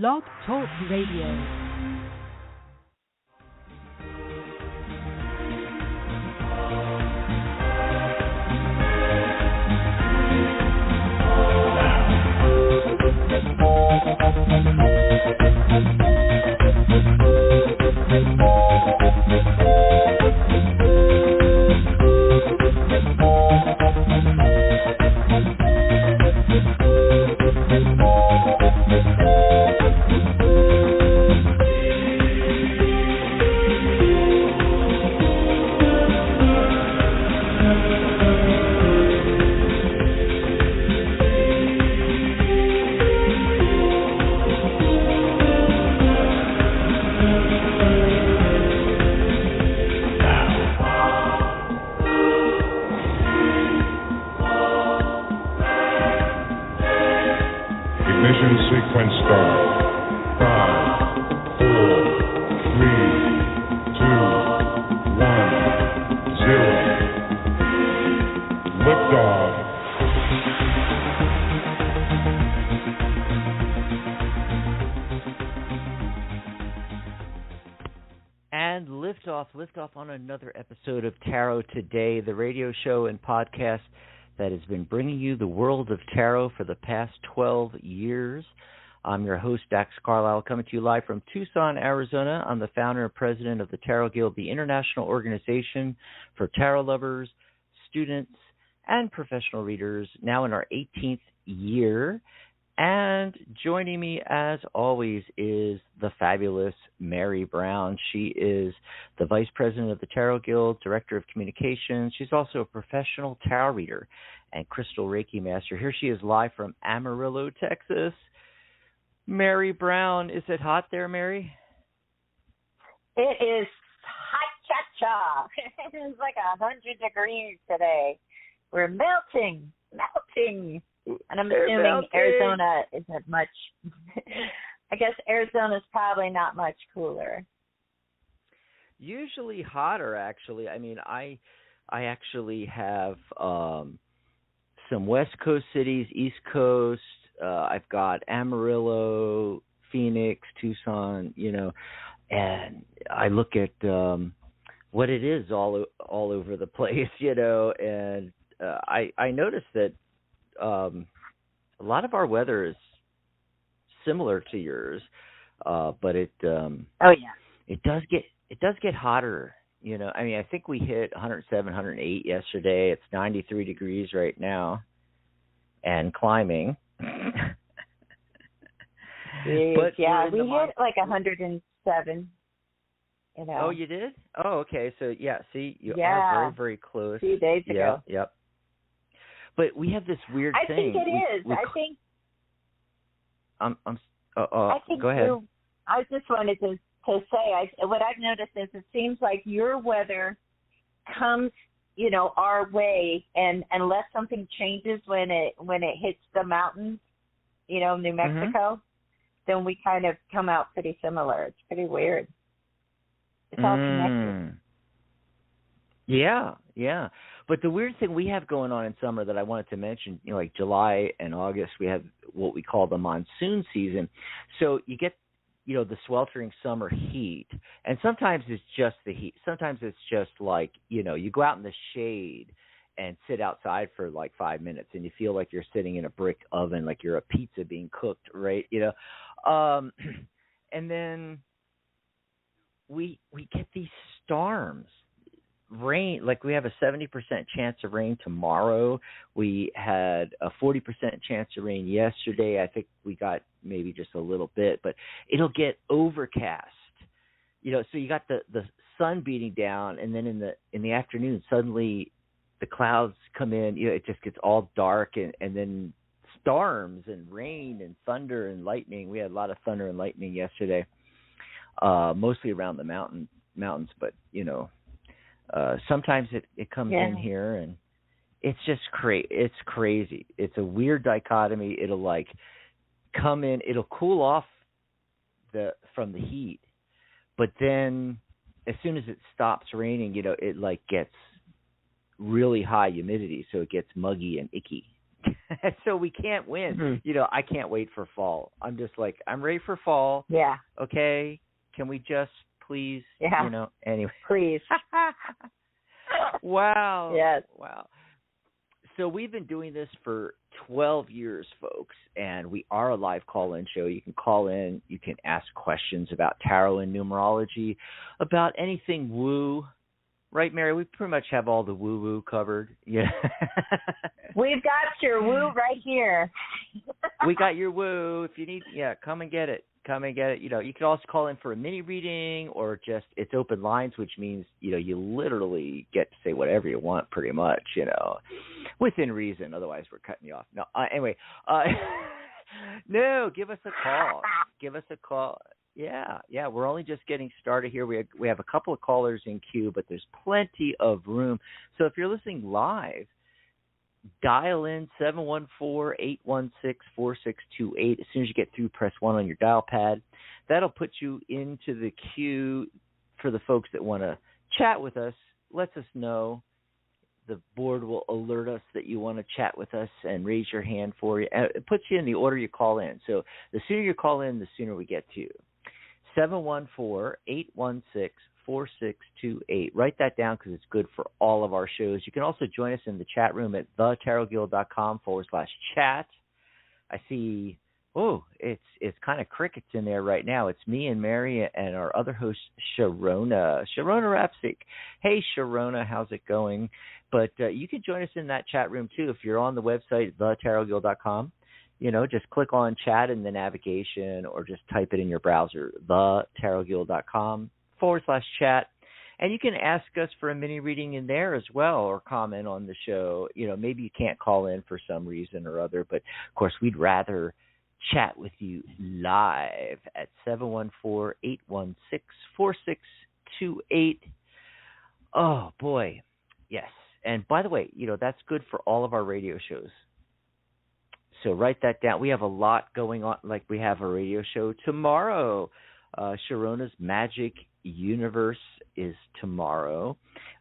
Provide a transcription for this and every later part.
Blog Talk Radio. Liftoff on another episode of Tarot Today, the radio show and podcast that has been bringing you the world of tarot for the past 12 years. I'm your host, Dax Carlisle, coming to you live from Tucson, Arizona. I'm the founder and president of the Tarot Guild, the international organization for tarot lovers, students, and professional readers, now in our 18th year. And joining me, as always, is the fabulous Mary Brown. She is the vice president of the Tarot Guild, director of communications. She's also a professional tarot reader and crystal Reiki master. Here she is live from Amarillo, Texas. Mary Brown, is it hot there, Mary? It is hot cha-cha. It's like 100 degrees today. We're melting. And I'm assuming Arizona isn't much. I guess Arizona's probably not much cooler. Usually hotter, actually. I mean, I actually have some West Coast cities, East Coast. I've got Amarillo, Phoenix, Tucson, and I look at what it is all over the place, and I noticed that a lot of our weather is similar to yours, but it does get hotter. I mean, I think we hit 107, 108 yesterday. It's 93 degrees right now, and climbing. But yeah, we hit like 107. Oh, you did? Oh, okay. So yeah, see, you are very, very close. 2 days ago. Yep. But we have this weird thing. I think it is. I think. Go ahead. I just wanted to say, what I've noticed is it seems like your weather comes, our way, and unless something changes when it hits the mountains, New Mexico, then we kind of come out pretty similar. It's pretty weird. It's all connected. Yeah. But the weird thing we have going on in summer that I wanted to mention, like July and August, we have what we call the monsoon season. So you get, the sweltering summer heat. And sometimes it's just the heat. Sometimes it's just like, you go out in the shade and sit outside for like 5 minutes and you feel like you're sitting in a brick oven, like you're a pizza being cooked, right? And then we get these storms. Rain, like we have a 70% chance of rain tomorrow. We had a 40% chance of rain yesterday. I think we got maybe just a little bit, but it'll get overcast. So you got the sun beating down, and then in the afternoon, suddenly the clouds come in. It just gets all dark, and then storms and rain and thunder and lightning. We had a lot of thunder and lightning yesterday, mostly around the mountains, but sometimes it comes in here, and it's just it's crazy. It's a weird dichotomy. It'll like come in, it'll cool off from the heat, but then as soon as it stops raining, it like gets really high humidity, so it gets muggy and icky. So we can't win. Mm-hmm. I can't wait for fall. I'm just like, I'm ready for fall. Yeah. Okay. Can we just please, anyway. Please. Wow. Yes. Wow. So we've been doing this for 12 years, folks, and we are a live call-in show. You can call in. You can ask questions about tarot and numerology, about anything woo. Right, Mary? We pretty much have all the woo-woo covered. Yeah. We've got your woo right here. We got your woo. If you need, come and get it. Come and get it. You can also call in for a mini reading, or just, it's open lines, which means, you literally get to say whatever you want pretty much, within reason. Otherwise, we're cutting you off. No, anyway, no, give us a call. Give us a call. Yeah, we're only just getting started here. We have a couple of callers in queue, but there's plenty of room. So if you're listening live, dial in 714-816-4628. As soon as you get through, press 1 on your dial pad. That'll put you into the queue for the folks that want to chat with us. Lets us know. The board will alert us that you want to chat with us and raise your hand for you. It puts you in the order you call in. So the sooner you call in, the sooner we get to you. 714-816-4628. Write that down because it's good for all of our shows. You can also join us in the chat room at thetarotguild.com/chat. I see, it's kind of crickets in there right now. It's me and Mary and our other host, Sharona Rapsik. Hey, Sharona, how's it going? But you can join us in that chat room, too, if you're on the website, thetarotguild.com. Just click on chat in the navigation, or just type it in your browser, thetarotguild.com/chat. And you can ask us for a mini reading in there as well, or comment on the show. Maybe you can't call in for some reason or other, but of course we'd rather chat with you live at 714-816-4628. Oh, boy. Yes. And by the way, that's good for all of our radio shows. So write that down. We have a lot going on. Like, we have a radio show tomorrow. Sharona's Magic Universe is tomorrow.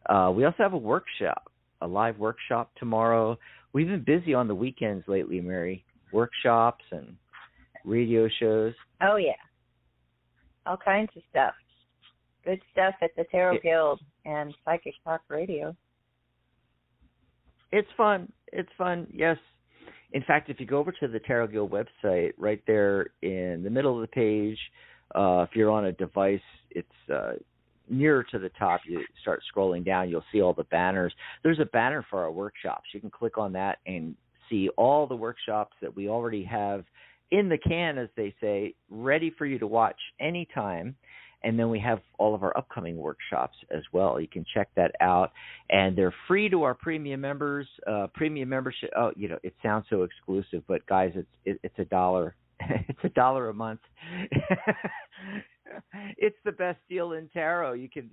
We also have a workshop, a live workshop tomorrow. We've been busy on the weekends lately, Mary. Workshops and radio shows. Oh, yeah. All kinds of stuff. Good stuff at the Tarot Guild and Psychic Talk Radio. It's fun. Yes. In fact, if you go over to the Tarot Guild website, right there in the middle of the page, if you're on a device, it's nearer to the top. You start scrolling down, you'll see all the banners. There's a banner for our workshops. You can click on that and see all the workshops that we already have in the can, as they say, ready for you to watch anytime. And then we have all of our upcoming workshops as well. You can check that out. And they're free to our premium members. Premium membership, it sounds so exclusive, but guys, it's $1. It's $1 a month. It's the best deal in tarot. You can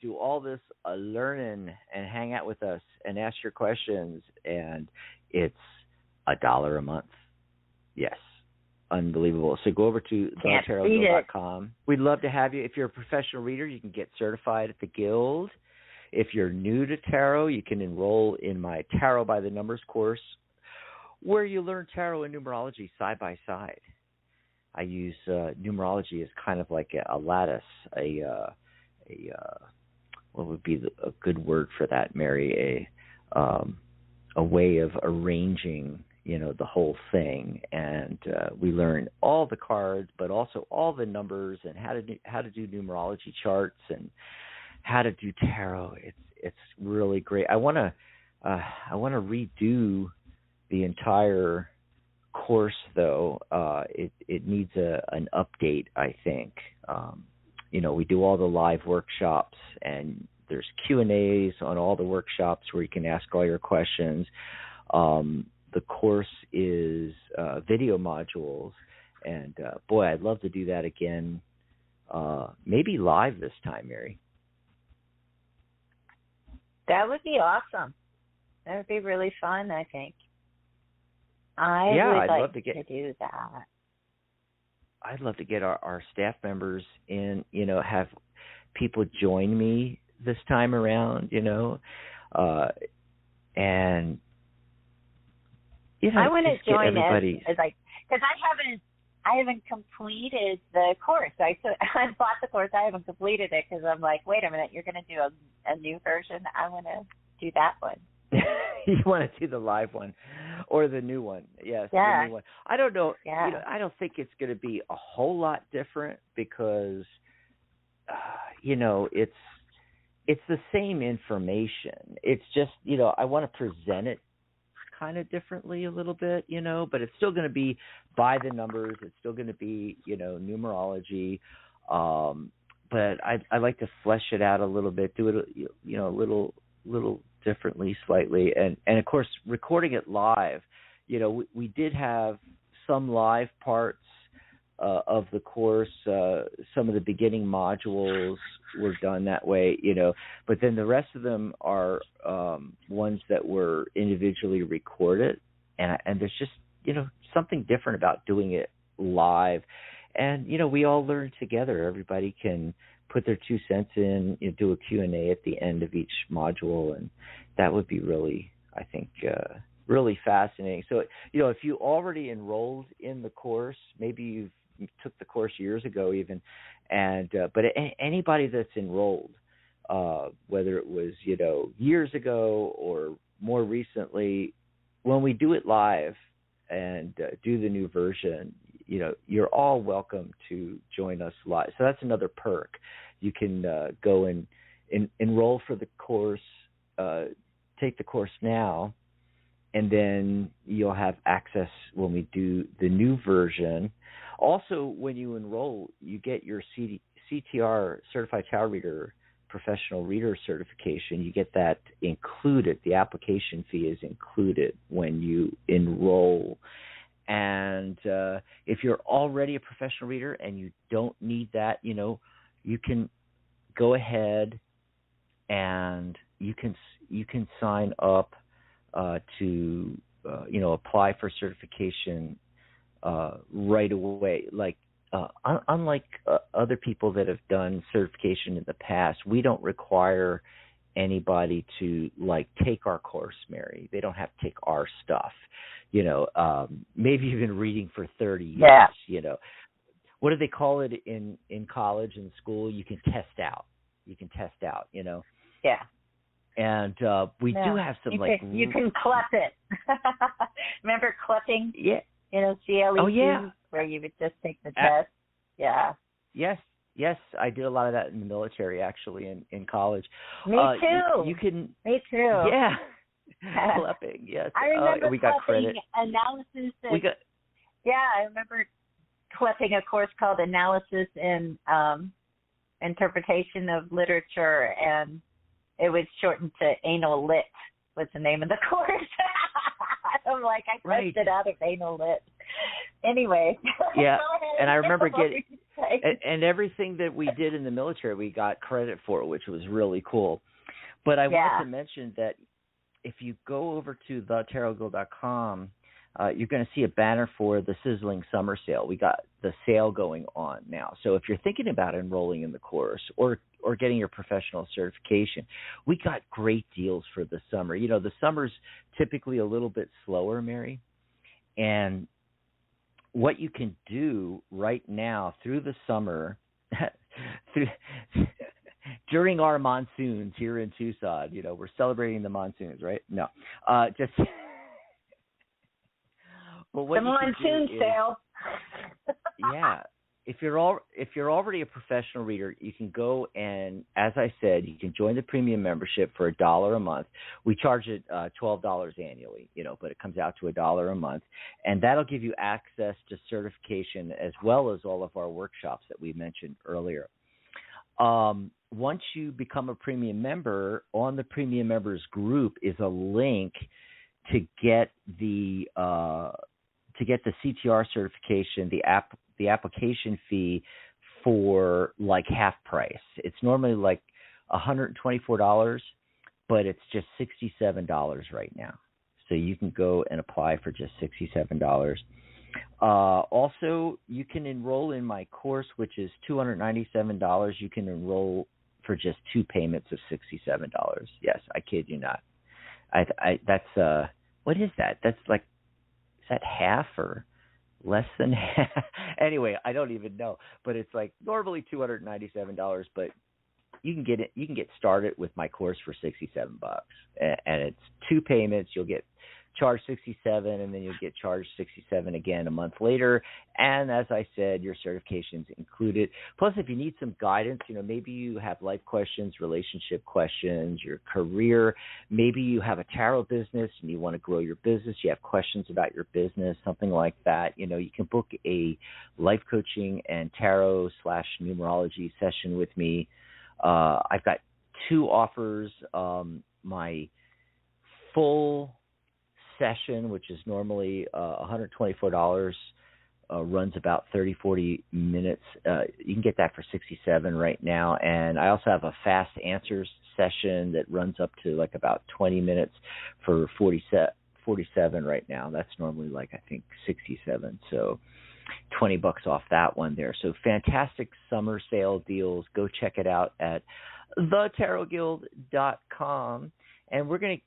do all this learning and hang out with us and ask your questions, and it's $1 a month. Yes. Unbelievable. So go over to thetarotguild.com. We'd love to have you. If you're a professional reader, you can get certified at the Guild. If you're new to tarot, you can enroll in my Tarot by the Numbers course, where you learn tarot and numerology side by side. I use numerology as kind of like a lattice, what would be a good word for that, Mary? A way of arranging the whole thing, and we learn all the cards, but also all the numbers, and how to do numerology charts, and how to do tarot. It's really great. I want to redo the entire course, though. It needs an update, I think. We do all the live workshops, and there's Q&As on all the workshops where you can ask all your questions. The course is video modules, and boy, I'd love to do that again, maybe live this time, Mary. That would be awesome. That would be really fun, I think. I'd love to do that. I'd love to get our staff members in, have people join me this time around, and I want to join everybody. as because I haven't completed the course. I bought the course. I haven't completed it because I'm like, wait a minute, you're going to do a new version. I want to do that one. You want to do the live one or the new one? Yes, yeah. The new one. I don't know. Yeah. I don't think it's going to be a whole lot different because, it's the same information. It's just, I want to present it kind of differently a little bit, but it's still going to be by the numbers. It's still going to be, numerology. But I like to flesh it out a little bit, do it, a little differently slightly. And of course, recording it live, we did have some live parts of the course. Some of the beginning modules were done that way, but then the rest of them are ones that were individually recorded, and there's just something different about doing it live, and we all learn together. Everybody can put their 2 cents in, do a Q&A at the end of each module, and that would be really, I think, really fascinating. So if you already enrolled in the course, maybe you took the course years ago even, and but anybody that's enrolled, whether it was years ago or more recently, when we do it live and do the new version, you're all welcome to join us live. So that's another perk. You can go and enroll for the course, take the course now, and then you'll have access when we do the new version. Also, when you enroll, you get your CTR, Certified Tarot Reader, Professional Reader Certification. You get that included. The application fee is included when you enroll. And if you're already a professional reader and you don't need that, you can go ahead and you can sign up to apply for certification right away. Like unlike other people that have done certification in the past, we don't require anybody to take our course, Mary. They don't have to take our stuff. Maybe you've been reading for 30 years. Yeah. What do they call it in college and school? You can test out. Yeah. And we do have some you can clep it. Remember clepping? Yeah. CLE2, oh, yeah. where you would just take the test. Yeah. Yes, I did a lot of that in the military, actually, in college. Me too. You can. Me too. Yeah. Clepping, yes. I remember we got credit. Analysis. Yeah, I remember clepping a course called Analysis and Interpretation of Literature, and it was shortened to Anal Lit was the name of the course. I'm like, I pressed it out of Anal Lit. Anyway. Yeah, and I remember getting, and everything that we did in the military, we got credit for, which was really cool. But I wanted to mention that if you go over to thetarotgirl.com, you're going to see a banner for the Sizzling Summer Sale. We got the sale going on now. So if you're thinking about enrolling in the course or getting your professional certification, we got great deals for the summer. The summer's typically a little bit slower, Mary. And what you can do right now through the summer, during our monsoons here in Tucson, we're celebrating the monsoons, right? No, just... Well, what the monsoon sale. Yeah. If you're already a professional reader, you can go and, as I said, you can join the premium membership for $1 a month. We charge it $12 annually, but it comes out to $1 a month, and that'll give you access to certification as well as all of our workshops that we mentioned earlier. Once you become a premium member, on the premium members group is a link to get the CTR certification, the application fee for half price. It's normally $124, but it's just $67 right now. So you can go and apply for just $67. Also, you can enroll in my course, which is $297. You can enroll for just 2 payments of $67. Yes, I kid you not. That's what is that? That's that half or less than half? Anyway, I don't even know, but it's like normally $297, but you can get it. You can get started with my course for $67, and it's 2 payments. You'll get charged $67, and then you'll get charged $67 again a month later. And as I said, your certification's included. Plus, if you need some guidance, maybe you have life questions, relationship questions, your career. Maybe you have a tarot business and you want to grow your business. You have questions about your business, something like that. You can book a life coaching and tarot/numerology session with me. I've got 2 offers. My full session, which is normally $124, runs about 30-40 minutes. You can get that for $67 right now. And I also have a fast answers session that runs up to like about 20 minutes for $47 right now. That's normally like, I think, $67. So $20 off that one there. So fantastic summer sale deals. Go check it out at thetarotguild.com. And we're going to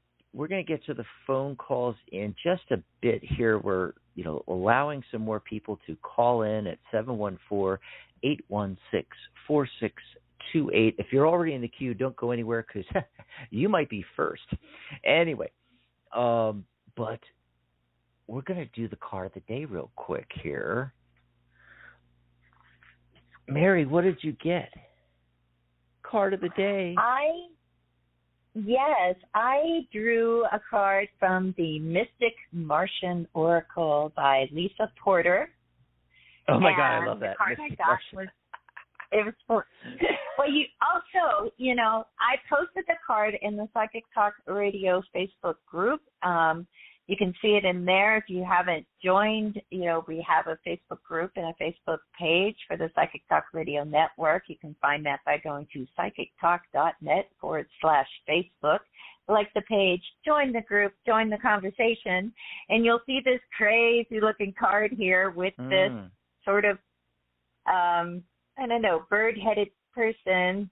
get to the phone calls in just a bit here. We're, allowing some more people to call in at 714-816-4628. If you're already in the queue, don't go anywhere because you might be first. Anyway, but we're going to do the card of the day real quick here. Mary, what did you get? Card of the day. Yes, I drew a card from the Mystic Martian Oracle by Lisa Porter. Oh my God, I love that. The card I got was, it was for, well, you also, I posted the card in the Psychic Talk Radio Facebook group. You can see it in there. If you haven't joined, we have a Facebook group and a Facebook page for the Psychic Talk Radio Network. You can find that by going to psychictalk.net/Facebook. Like the page, join the group, join the conversation, and you'll see this crazy looking card here with this sort of, bird-headed person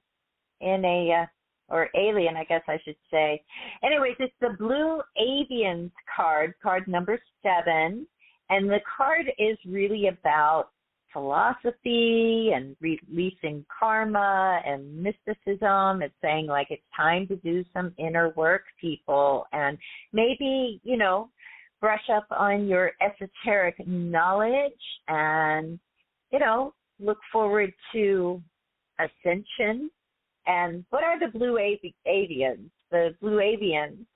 in a, or alien, I guess I should say. Anyways, it's the Blue Avians card number 7. And the card is really about philosophy and releasing karma and mysticism. It's saying, like, it's time to do some inner work, people, and maybe, brush up on your esoteric knowledge and, look forward to ascension. And what are the Blue Avians? The Blue Avians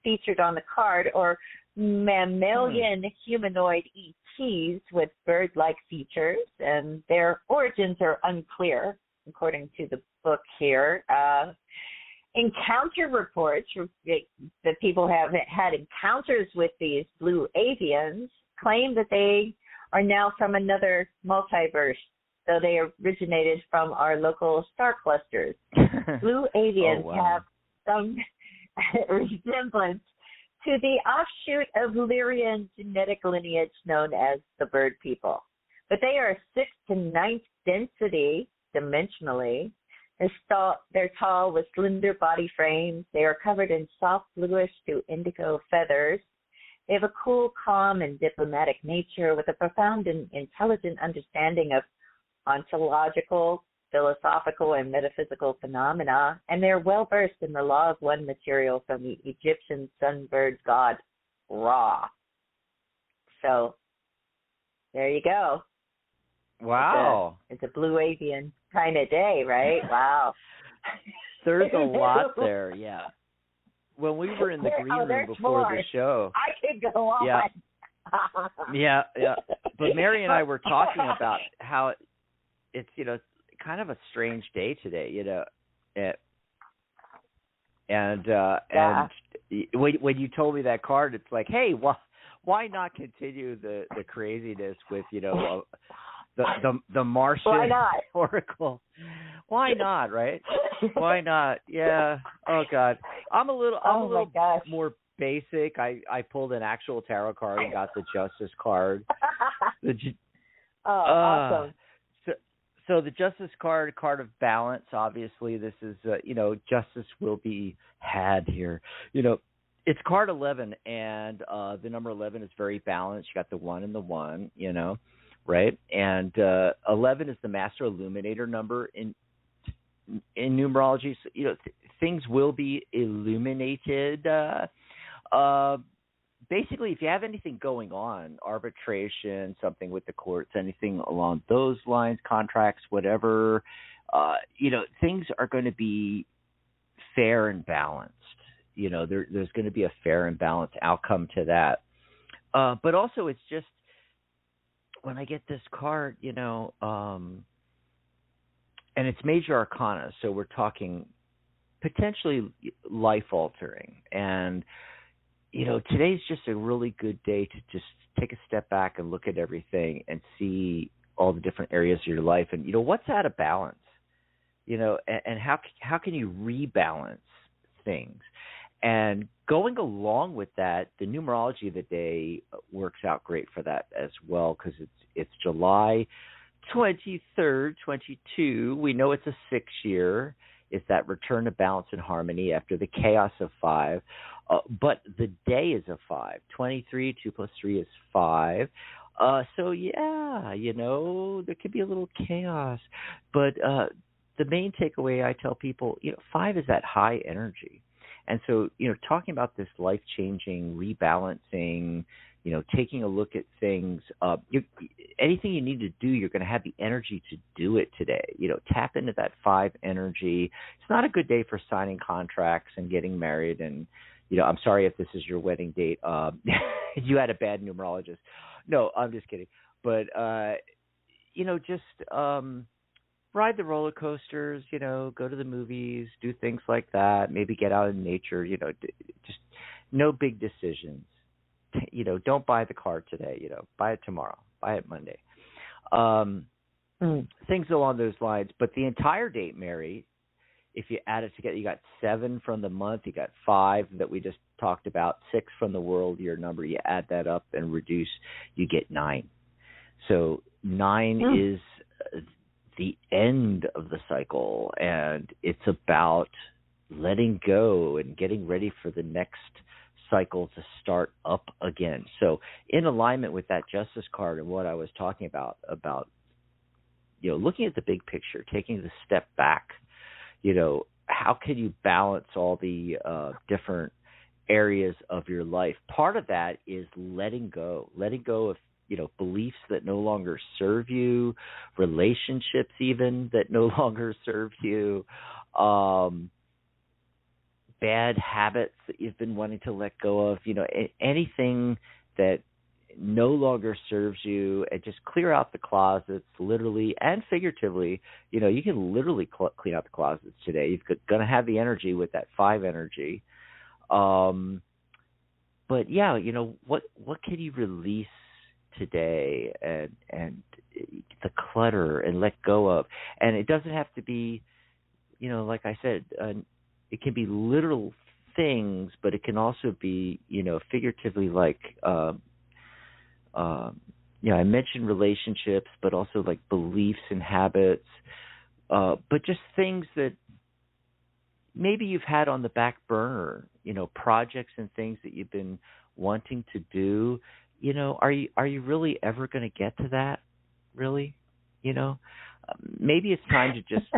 featured on the card are mammalian humanoid ETs with bird-like features, and their origins are unclear, according to the book here. Encounter reports that people have had encounters with these Blue Avians claim that they are now from another multiverse. So they originated from our local star clusters. Blue Avians have some resemblance to the offshoot of Lyrian genetic lineage known as the bird people. But they are 6th to 9th density dimensionally. They're tall with slender body frames. They are covered in soft bluish to indigo feathers. They have a cool, calm, and diplomatic nature with a profound and intelligent understanding of ontological, philosophical, and metaphysical phenomena, and they're well-versed in the law of one material from the Egyptian sunbird god Ra. So, there you go. Wow. It's a Blue Avian kind of day, right? Wow. There's a lot there, yeah. When we were in the green room before the show. I could go on. Yeah. But Mary and I were talking about how it's, kind of a strange day today, and when you told me that card, it's like, hey, why not continue the craziness with, the Martian Oracle? Why not, right? Why not? Yeah. Oh God, I'm a little more basic. I pulled an actual tarot card and got the Justice card. Awesome. So the Justice card of balance, obviously this is, justice will be had here. It's card 11, and the number 11 is very balanced. You got the 1 and the 1, right? And 11 is the master illuminator number in numerology. So, things will be illuminated. Basically, if you have anything going on, arbitration, something with the courts, anything along those lines, contracts, whatever, things are going to be fair and balanced. There's going to be a fair and balanced outcome to that. But also, it's just when I get this card, and it's major arcana, so we're talking potentially life-altering. And, today's just a really good day to just take a step back and look at everything and see all the different areas of your life. And, what's out of balance, and how can you rebalance things? And going along with that, the numerology of the day works out great for that as well, because it's July 23rd, 22. We know it's a 6-year. It's that return to balance and harmony after the chaos of 5. But the day is a 5. 23, 2 plus 3 is 5. So, yeah, there could be a little chaos. But the main takeaway I tell people, 5 is that high energy. And so, talking about this life-changing, rebalancing, taking a look at things, anything you need to do, you're going to have the energy to do it today. Tap into that 5 energy. It's not a good day for signing contracts and getting married. And, I'm sorry if this is your wedding date. You had a bad numerologist. No, I'm just kidding. But, just ride the roller coasters, go to the movies, do things like that, maybe get out in nature, just no big decisions. Don't buy the car today, buy it tomorrow, buy it Monday. Things along those lines. But the entire date, Mary, if you add it together, you got 7 from the month, you got 5 that we just talked about, 6 from the world year number. You add that up and reduce, you get 9. So 9 is the end of the cycle, and it's about letting go and getting ready for the next cycle to start up again. So in alignment with that Justice card and what I was talking about looking at the big picture, taking the step back, how can you balance all the different areas of your life? Part of that is letting go of beliefs that no longer serve you, relationships even that no longer serve you, bad habits that you've been wanting to let go of, anything that no longer serves you, and just clear out the closets, literally and figuratively. You can literally clean out the closets today. You're going to have the energy with that 5 energy. But yeah, what can you release today and the clutter and let go of? And it doesn't have to be, like I said, it can be literal things, but it can also be, figuratively, like, I mentioned relationships, but also like beliefs and habits, but just things that maybe you've had on the back burner, projects and things that you've been wanting to do. Are you really ever going to get to that? Really? Maybe it's time to just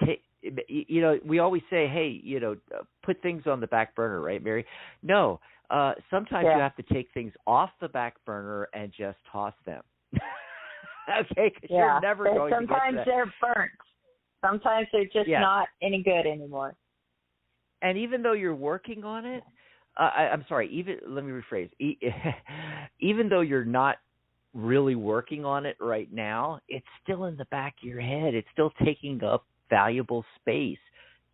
take. We always say, hey, put things on the back burner, right, Mary? No. Sometimes you have to take things off the back burner and just toss them. Okay? Because you're never going to get to that. Sometimes they're burnt. Sometimes they're just not any good anymore. And even though you're working on it, I'm sorry, let me rephrase. Even though you're not really working on it right now, it's still in the back of your head. It's still taking up valuable space.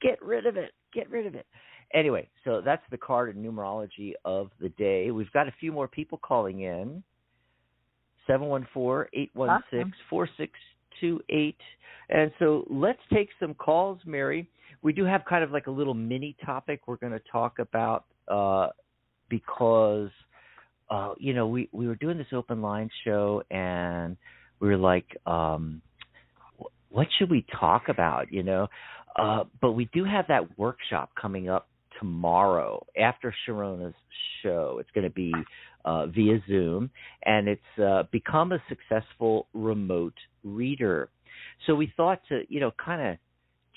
Get rid of it. Get rid of it. Anyway, so that's the card and numerology of the day. We've got a few more people calling in. 714-816-4628. And so let's take some calls, Mary. We do have kind of like a little mini topic we're going to talk about because, we were doing this open line show and we were like, what should we talk about, But we do have that workshop coming up tomorrow after Sharona's show. It's going to be via Zoom, and it's become a successful remote reader. So we thought to, kind of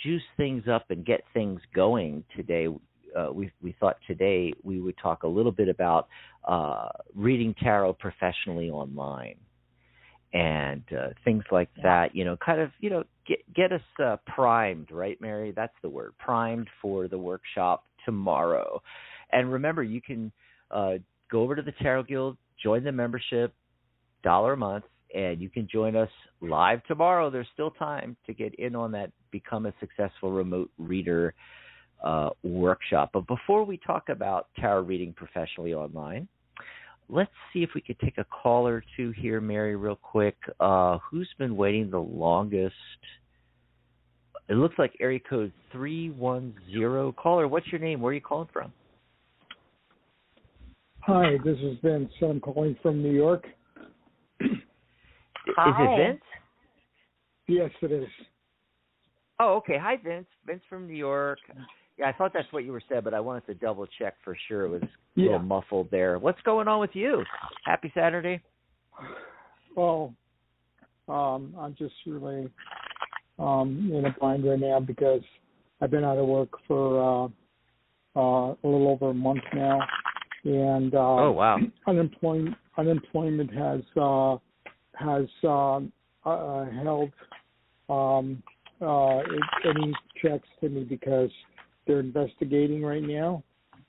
juice things up and get things going today. We thought today we would talk a little bit about reading tarot professionally online and things like that, kind of, get us primed, right, Mary? That's the word, primed for the workshop tomorrow. And remember, you can go over to the Tarot Guild, join the membership, $1 a month, and you can join us live tomorrow. There's still time to get in on that Become a Successful Remote Reader workshop. But before we talk about tarot reading professionally online, let's see if we could take a call or two here, Mary, real quick. Who's been waiting the longest? It looks like area code 310. Caller, what's your name? Where are you calling from? Hi, this is Vince. I'm calling from New York. Hi. Is it Vince? Yes, it is. Oh, okay. Hi, Vince. Vince from New York. Yeah, I thought that's what you were saying, but I wanted to double check for sure. It was a little muffled there. What's going on with you? Happy Saturday. Well, I'm just really in a bind right now because I've been out of work for a little over a month now, and oh wow, unemployment has held any checks to me because they're investigating right now,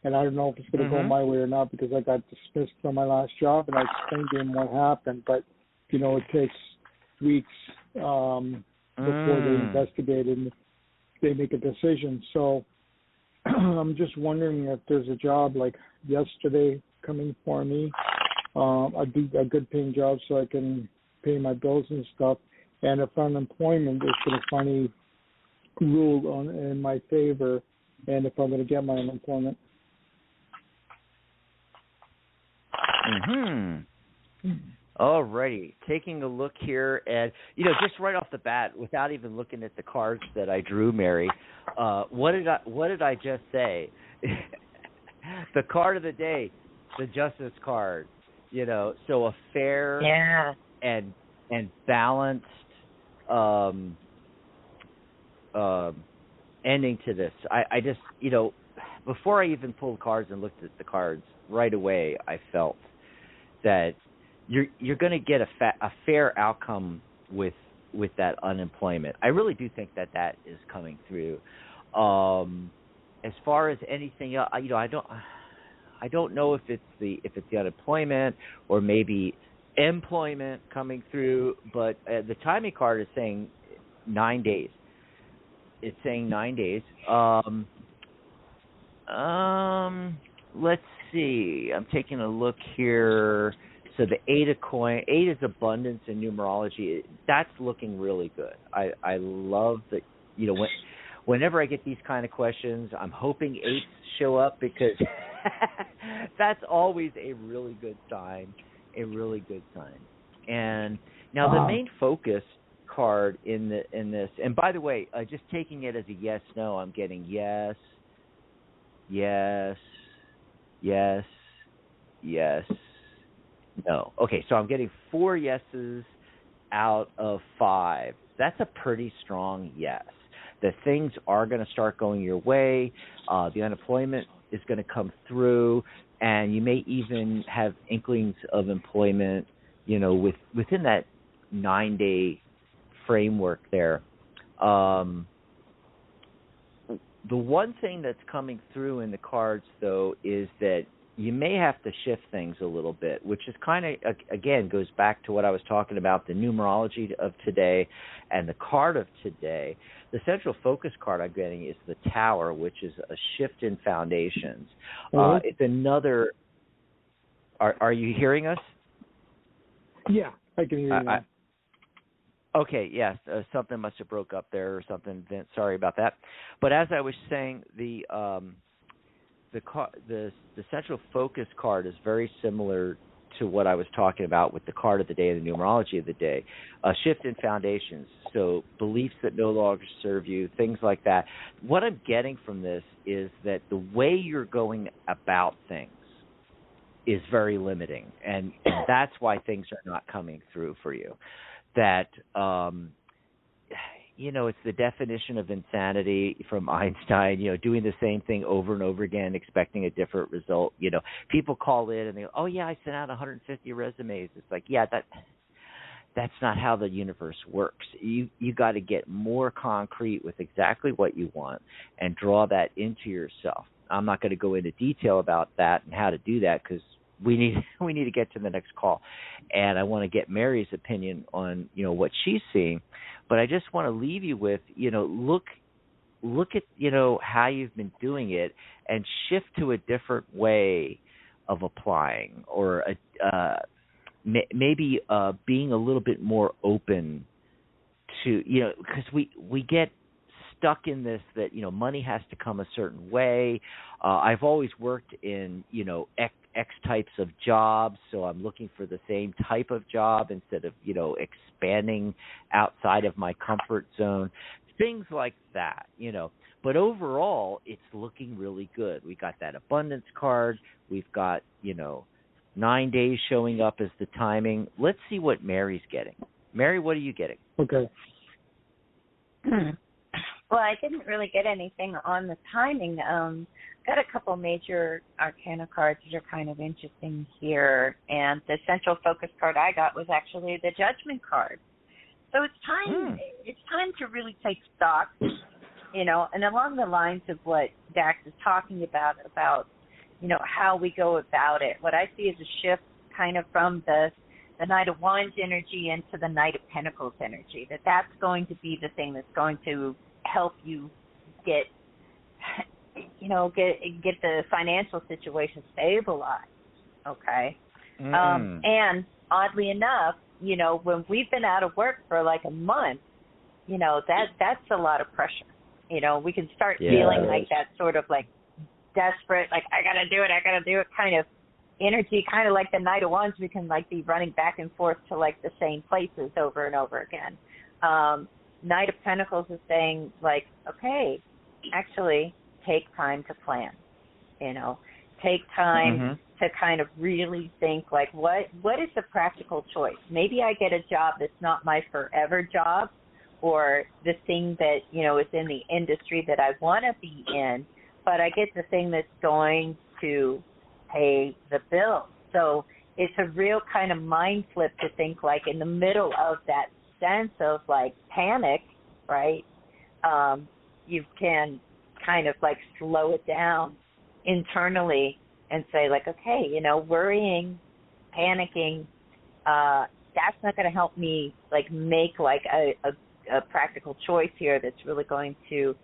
and I don't know if it's going to go my way or not because I got dismissed from my last job, and I explained to him what happened, but it takes weeks before they investigate and they make a decision. So I'm just wondering if there's a job like yesterday coming for me, a good paying job so I can pay my bills and stuff. And if unemployment is going to finally rule in my favor, and if I'm going to get my unemployment. All righty. Taking a look here, and just right off the bat, without even looking at the cards that I drew, Mary, what did I just say? The card of the day, the Justice card. So a fair and balanced ending to this. I just, before I even pulled cards and looked at the cards, right away I felt that you're going to get a fair outcome with that unemployment. I really do think that is coming through. As far as anything else, I don't know if it's the unemployment or maybe employment coming through, but the timing card is saying 9 days. It's saying 9 days. Let's see. I'm taking a look here. So the 8 of coin, 8 is abundance in numerology. That's looking really good. I love that. Whenever I get these kind of questions, I'm hoping 8s show up because that's always a really good sign. A really good sign. And now the main focus card in this, and by the way, just taking it as a yes, no, I'm getting yes, yes, yes, yes, no. Okay, so I'm getting 4 yeses out of 5. That's a pretty strong yes. The things are going to start going your way. The unemployment is going to come through, and you may even have inklings of employment, within that 9-day framework there. The one thing that's coming through in the cards, though, is that you may have to shift things a little bit, which is kind of, again, goes back to what I was talking about, the numerology of today and the card of today. The central focus card I'm getting is the Tower, which is a shift in foundations. It's another... Are you hearing us? Yeah, I can hear you now. Okay, yes, something must have broke up there or something, Vince. Sorry about that. But as I was saying, the central focus card is very similar to what I was talking about with the card of the day and the numerology of the day. A shift in foundations, so beliefs that no longer serve you, things like that. What I'm getting from this is that the way you're going about things is very limiting, and that's why things are not coming through for you. That, it's the definition of insanity from Einstein, doing the same thing over and over again, expecting a different result. People call in and they go, oh, yeah, I sent out 150 resumes. It's like, yeah, that's not how the universe works. You got to get more concrete with exactly what you want and draw that into yourself. I'm not going to go into detail about that and how to do that because we need to get to the next call, and I want to get Mary's opinion on what she's seeing. But I just want to leave you with look at how you've been doing it and shift to a different way of applying, or maybe being a little bit more open to because we get stuck in this that money has to come a certain way. I've always worked in X types of jobs, so I'm looking for the same type of job instead of expanding outside of my comfort zone, things like that. But overall, it's looking really good. We got that abundance card. We've got 9 days showing up as the timing. Let's see what Mary's getting. Mary, what are you getting? Okay. Well, I didn't really get anything on the timing. Got a couple major arcana cards that are kind of interesting here, and the central focus card I got was actually the Judgment card. So it's time. It's time to really take stock, and along the lines of what Dax is talking about how we go about it. What I see is a shift kind of from the Knight of Wands energy into the Knight of Pentacles energy. That's going to be the thing that's going to help you get the financial situation stabilized, okay? And oddly enough, when we've been out of work for like a month, that's a lot of pressure. We can start feeling like that sort of like desperate, like I gotta do it kind of energy, kind of like the Knight of Wands. We can like be running back and forth to like the same places over and over again. Knight of Pentacles is saying like, okay, actually take time to plan, take time to kind of really think like what is the practical choice? Maybe I get a job that's not my forever job, or the thing that, is in the industry that I want to be in, but I get the thing that's going to pay the bill. So it's a real kind of mind flip to think like in the middle of that sense of like panic, right? You can kind of like slow it down internally and say like, okay, worrying, panicking, that's not going to help me like make like a practical choice here that's really going to,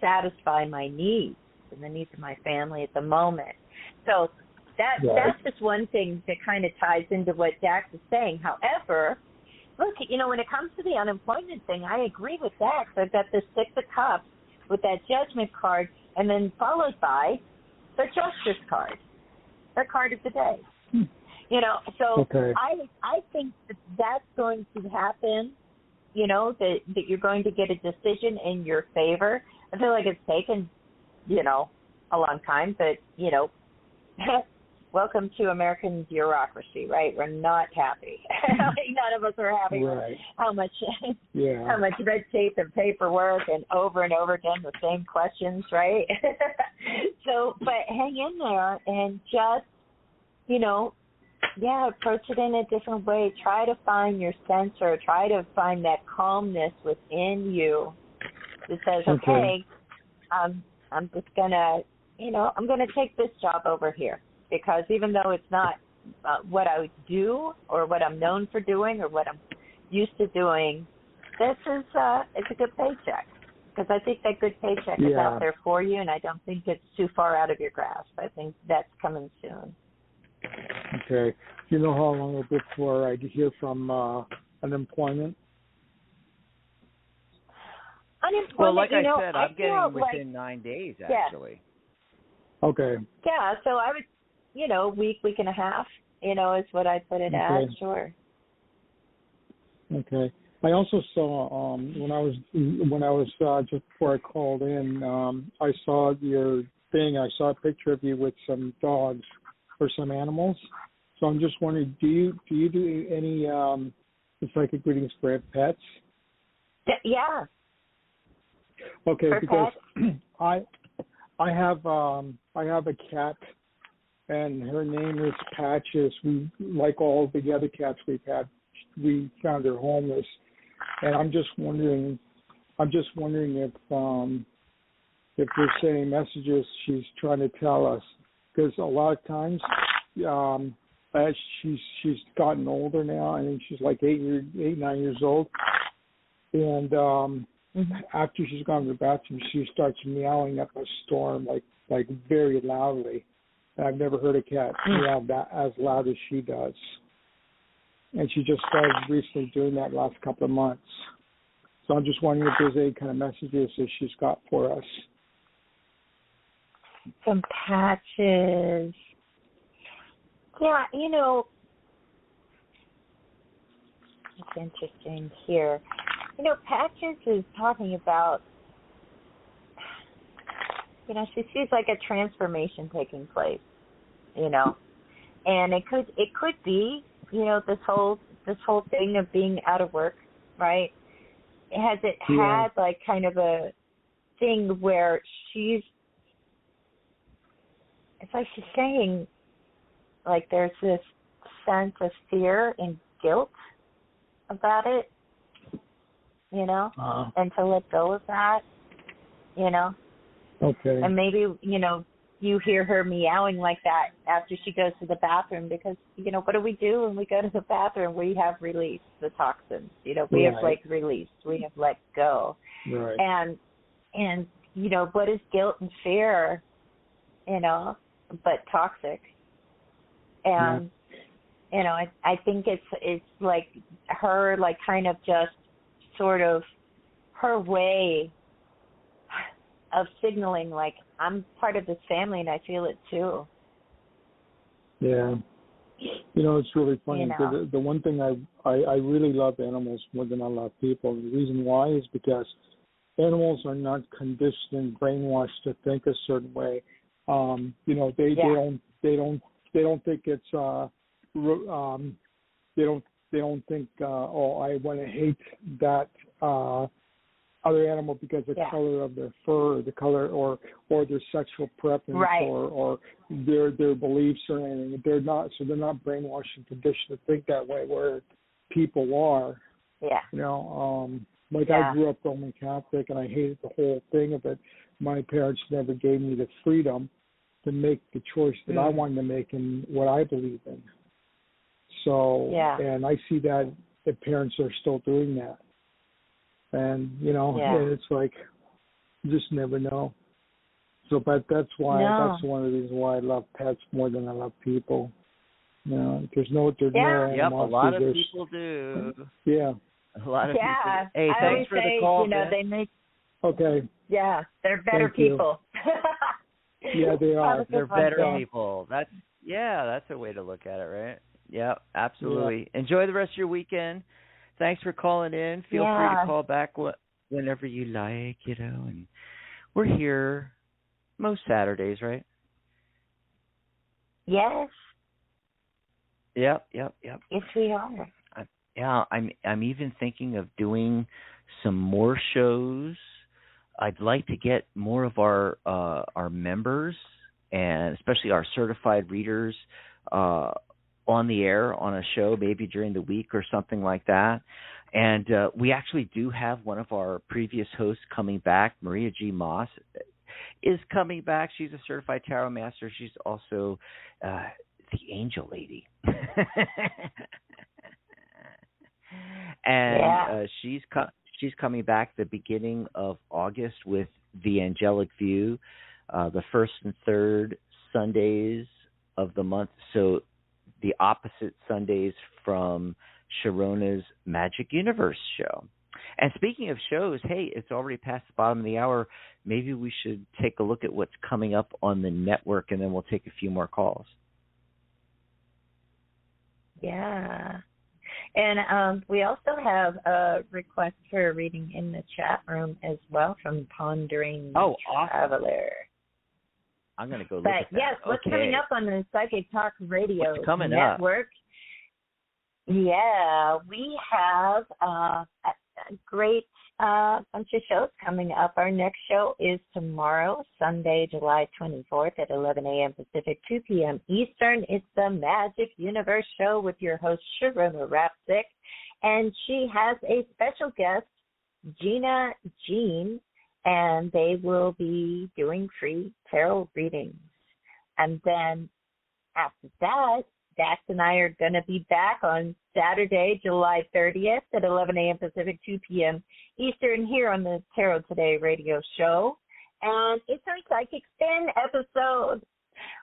satisfy my needs and the needs of my family at the moment. So that's just one thing that kind of ties into what Dax is saying. However, look, when it comes to the unemployment thing, I agree with Dax. I've got the Six of Cups with that Judgment card, and then followed by the Justice card, the card of the day. So okay. I think that's going to happen, that you're going to get a decision in your favor. I feel like it's taken, a long time, but, welcome to American bureaucracy, right? We're not happy. None of us are happy with how much red tape and paperwork and over again the same questions, right? So, but hang in there and just, approach it in a different way. Try to find your center. Try to find that calmness within you that says, okay, I'm just gonna, I'm gonna take this job over here. Because even though it's not what I would do or what I'm known for doing or what I'm used to doing, this is it's a good paycheck. Because I think that good paycheck is out there for you, and I don't think it's too far out of your grasp. I think that's coming soon. Okay. Do you know how long it'll be before I hear from unemployment? Unemployment, well, like I said, I'm getting within 9 days, actually. Okay. Yeah, so I would, week and a half, is what I put it at. Sure. Okay. I also saw when I was just before I called in, I saw your thing. I saw a picture of you with some dogs or some animals. So I'm just wondering, do you do any psychic readings for pets? Yeah. Okay, for because pets? I have a cat, and her name is Patches. We, like all the other cats we've had, we found her homeless, and I'm just wondering if there's any messages she's trying to tell us, because a lot of times as she's gotten older now. I think she's like 9 years old, and after she's gone to the bathroom, she starts meowing up a storm, like very loudly. And I've never heard a cat meow as loud as she does. And she just started recently doing that last couple of months. So I'm just wondering if there's any kind of messages that she's got for us. Some Patches. Yeah, it's interesting here. Patches is talking about, she sees like a transformation taking place, and it could be, this whole thing of being out of work, right? Has it had like kind of a thing where it's like she's saying, like there's this sense of fear and guilt about it, and to let go of that, Okay. And maybe, you hear her meowing like that after she goes to the bathroom because, what do we do when we go to the bathroom? We have released the toxins, we have released, we have let go. Right. And what is guilt and fear, but toxic. And, I think it's like her, like kind of just sort of her way of signaling, like, I'm part of this family and I feel it too. Yeah. It's really funny. The one thing I really love animals more than I love people. And the reason why is because animals are not conditioned and brainwashed to think a certain way. They don't think it's they don't think I want to hate that other animal because the color of their fur, or the color, or their sexual preference, or their beliefs or anything. They're not brainwashed and conditioned to think that way. Where people are, I grew up Roman Catholic and I hated the whole thing of it. My parents never gave me the freedom to make the choice that I wanted to make and what I believe in. So, and I see that the parents are still doing that. And, and it's like, you just never know. So, but that's that's one of the reasons why I love pets more than I love people. There's no animosity. Yep, a lot of people do. Yeah. A lot of people. Hey, I thanks for the call. They make. Okay. Yeah, they're better people. Yeah, they are. They're better people. That's a way to look at it, right? Yeah, absolutely. Yeah. Enjoy the rest of your weekend. Thanks for calling in. Feel free to call back whenever you like, and we're here most Saturdays, right? Yes. Yep. Yes, we are. I'm even thinking of doing some more shows. I'd like to get more of our members, and especially our certified readers, on the air on a show, maybe during the week or something like that. And we actually do have one of our previous hosts coming back. Maria G. Moss is coming back. She's a certified tarot master. She's also the angel lady. And she's coming back the beginning of August with The Angelic View, the first and third Sundays of the month. So the opposite Sundays from Sharona's Magic Universe show. And speaking of shows, hey, it's already past the bottom of the hour. Maybe we should take a look at what's coming up on the network, and then we'll take a few more calls. Yeah. And we also have a request for a reading in the chat room as well from Pondering Traveler. Awesome. I'm going to go look at that. Yes, what's coming up on the Psychic Talk Radio Network? Yeah, we have a great bunch of shows coming up. Our next show is tomorrow, Sunday, July 24th at 11 a.m. Pacific, 2 p.m. Eastern. It's the Magic Universe Show with your host, Sharona Rapsick. And she has a special guest, Gina Jean, and they will be doing free tarot readings. And then after that, Dax and I are going to be back on Saturday, July 30th at 11 a.m. Pacific, 2 p.m. Eastern here on the Tarot Today radio show. And it's our Psychic Spin episode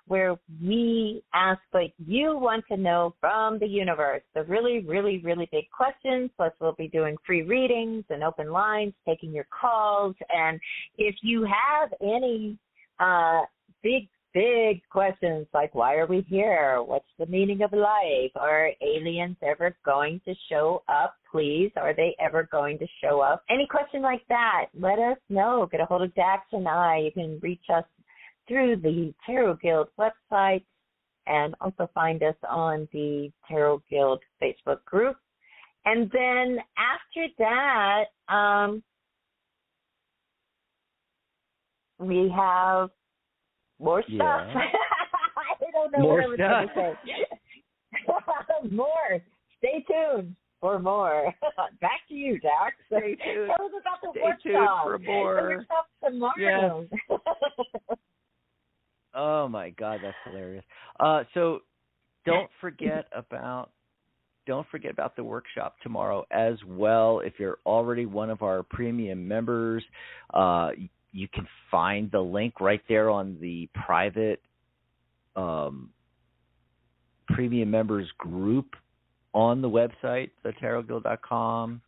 where we ask what you want to know from the universe. The really, really, really big questions. Plus, we'll be doing free readings and open lines, taking your calls. And if you have any big questions like, why are we here? What's the meaning of life? Are aliens ever going to show up? Please, are they ever going to show up? Any question like that, let us know. Get a hold of Dax and I. You can reach us through the Tarot Guild website and also find us on the Tarot Guild Facebook group. And then after that, we have more stuff. I don't know what I was going to say. More. Stay tuned for more. Back to you, Dax. Stay tuned. Tell us about the Stay workshop. tuned for more. The workshop tomorrow. Yes. Oh my God, that's hilarious. So don't forget about the workshop tomorrow as well. If you're already one of our premium members, you can find the link right there on the private premium members group on the website, thetarotguild.com.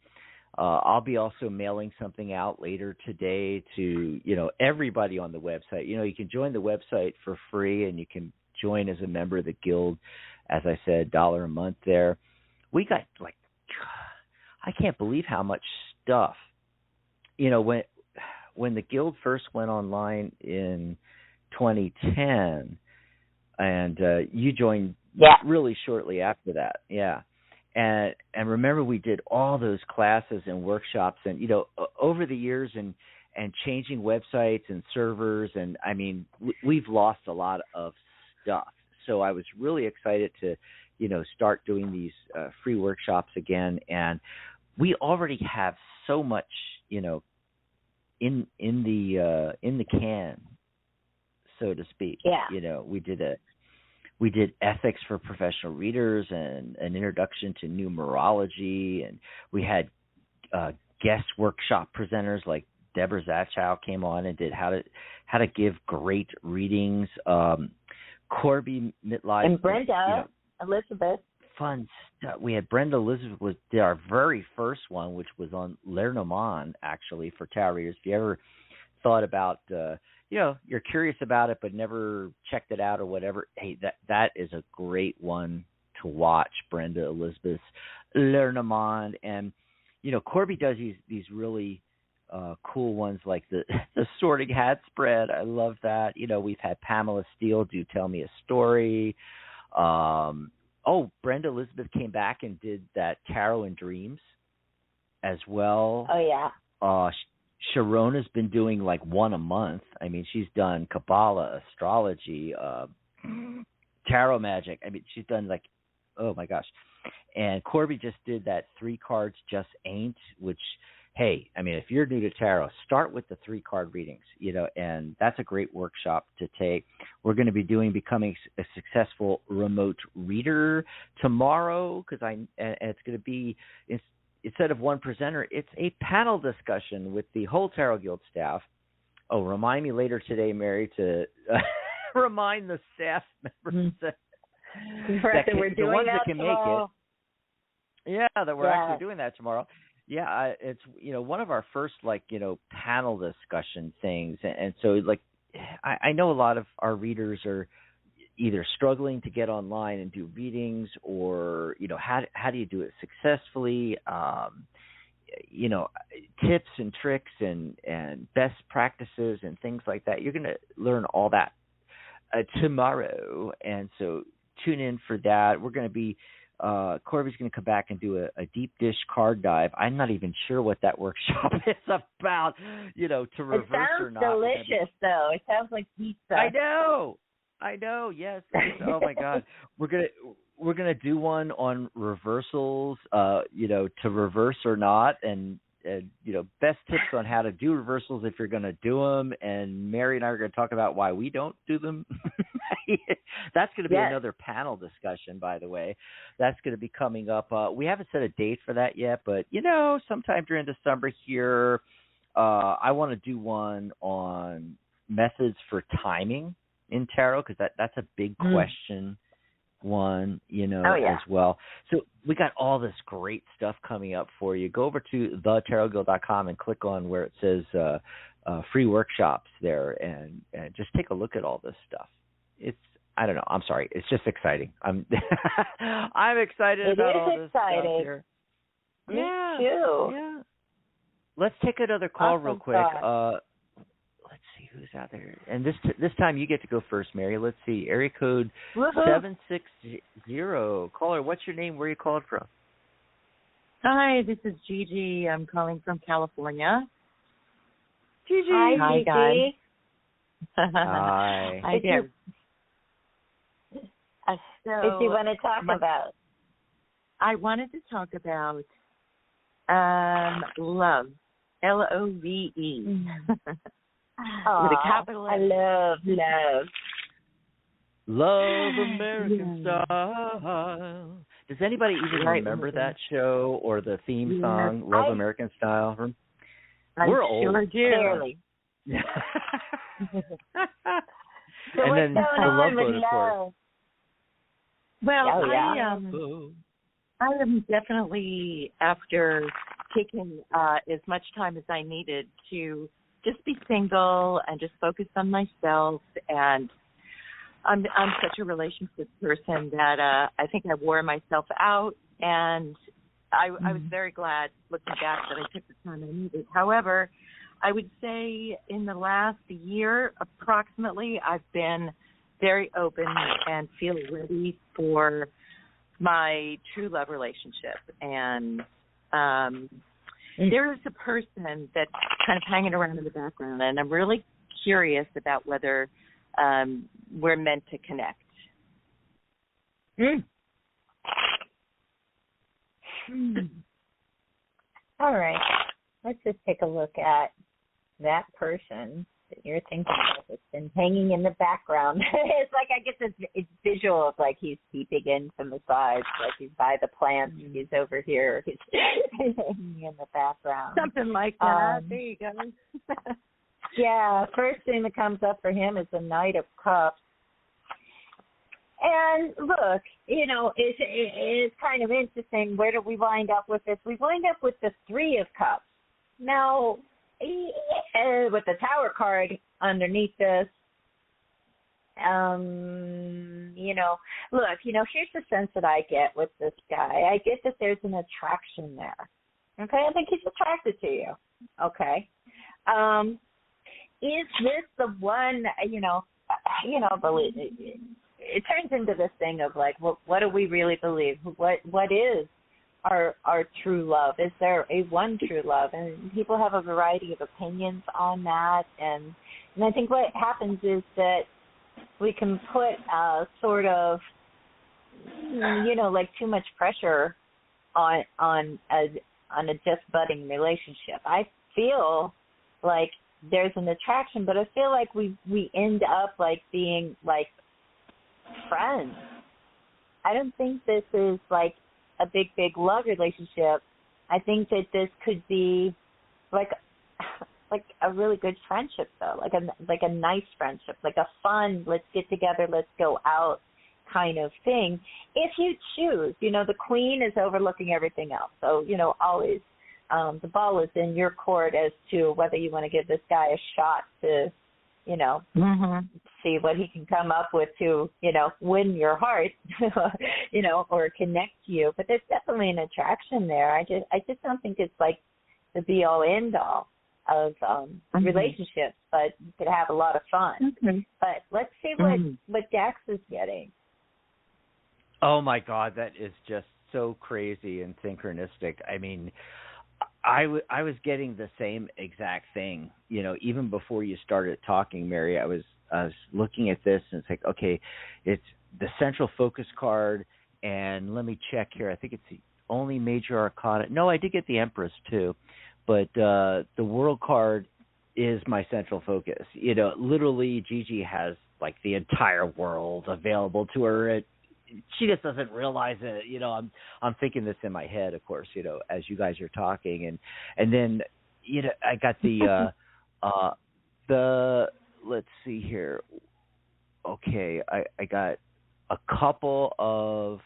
I'll be also mailing something out later today to, everybody on the website. You can join the website for free, and you can join as a member of the guild. As I said, $1 a month there. We got I can't believe how much stuff. When the guild first went online in 2010, and you joined really shortly after that, And remember, we did all those classes and workshops, and over the years, and changing websites and servers, and I mean, we've lost a lot of stuff. So I was really excited to, start doing these free workshops again, and we already have so much, in the can, so to speak. Yeah. We did ethics for professional readers and an introduction to numerology, and we had guest workshop presenters like Deborah Zachow came on and did how to give great readings. Corby Mitlife and Brenda Elizabeth. Fun stuff. We had Brenda Elizabeth did our very first one, which was on Lenormand, actually, for tarot readers. If you ever thought about, you're curious about it but never checked it out or whatever, hey, that is a great one to watch, Brenda Elizabeth's Lenormand. And, Corby does these really cool ones like the Sorting Hat spread. I love that. We've had Pamela Steele do Tell Me a Story. Brenda Elizabeth came back and did that Tarot and Dreams as well. Oh, yeah. Sharona's been doing like one a month. I mean, she's done Kabbalah, astrology, tarot magic. I mean, she's done like, oh my gosh. And Corby just did that 3 cards just ain't, which, hey, I mean, if you're new to tarot, start with the 3-card readings, and that's a great workshop to take. We're going to be becoming a successful remote reader tomorrow, and it's going to be, instead of one presenter, it's a panel discussion with the whole Tarot Guild staff. Oh, remind me later today, Mary, to remind the staff members that we're doing the ones that that can tomorrow. make it. Yeah, that we're actually doing that tomorrow. Yeah, it's one of our first panel discussion things, and so I know a lot of our readers are either struggling to get online and do readings, or how do you do it successfully, tips and tricks and best practices and things like that. You're going to learn all that tomorrow, and so tune in for that. We're going to be Corby's going to come back and do a deep dish card dive. I'm not even sure what that workshop is about, to reverse or not. It sounds delicious, though. It sounds like pizza. I know. Yes. Oh my God. We're gonna do one on reversals. To reverse or not, and best tips on how to do reversals if you're gonna do them. And Mary and I are gonna talk about why we don't do them. That's going to be another panel discussion, by the way. That's going to be coming up. We haven't set a date for that yet, but, sometime during December here, I want to do one on methods for timing in tarot, because that's a big question one, as well. So we got all this great stuff coming up for you. Go over to thetarotguild.com and click on where it says free workshops there, and just take a look at all this stuff. I don't know. I'm sorry. It's just exciting. I'm excited about all this stuff here. Me too. Yeah. Let's take another call real quick. Let's see who's out there. And this time you get to go first, Mary. Let's see. Area code 760. Caller, what's your name? Where are you calling from? Hi, this is Gigi. I'm calling from California. Gigi. Hi, Gigi. Guys. Hi. Hi there. What do you want to talk about? I wanted to talk about love, Love. With a capital I love. Love American Style. Does anybody even remember that show or the theme song, Love American Style? We're old. Sure do. Clearly. So and what's then going on with Love, of course. Well, I am definitely, after taking as much time as I needed to just be single and just focus on myself, and I'm such a relationship person that I think I wore myself out, and I was very glad, looking back, that I took the time I needed. However, I would say in the last year, approximately, I've been very open and feel ready for my true love relationship. And there is a person that's kind of hanging around in the background, and I'm really curious about whether we're meant to connect. All right. Let's just take a look at that person that you're thinking of. It's been hanging in the background. It's like I get this visual of like he's peeping in from the sides, like he's by the plants, he's over here, he's hanging in the background. Something like that. There you go. Yeah, first thing that comes up for him is the Knight of Cups. And look, it's kind of interesting. Where do we wind up with this? We wind up with the Three of Cups. Now, with the Tower card underneath this, here's the sense that I get with this guy. I get that there's an attraction there. Okay, I think he's attracted to you. Okay. Is this the one, believe it turns into this thing of like, what do we really believe? What is our true love? Is there a one true love? And people have a variety of opinions on that. And I think what happens is that we can put sort of, like too much pressure on a just budding relationship. I feel like there's an attraction, but I feel like we end up like being like friends. I don't think this is like a big love relationship. I think that this could be like a really good friendship, though, like a nice friendship, like a fun, let's get together, let's go out kind of thing. If you choose, the queen is overlooking everything else. So, always the ball is in your court as to whether you want to give this guy a shot to, see what he can come up with to, win your heart, or connect to you. But there's definitely an attraction there. I just don't think it's like the be all end all of relationships, but you could have a lot of fun. But let's see what Dax is getting. Oh my God, that is just so crazy and synchronistic. I mean, I was getting the same exact thing, even before you started talking, Mary. I was looking at this, and it's like, okay, it's the central focus card, and let me check here. I think it's the only major arcana. No, I did get the Empress too, but the World card is my central focus. Literally, Gigi has like the entire world available to her. She just doesn't realize it. I'm thinking this in my head, of course, as you guys are talking, and then I got the let's see here. Okay, I got a couple of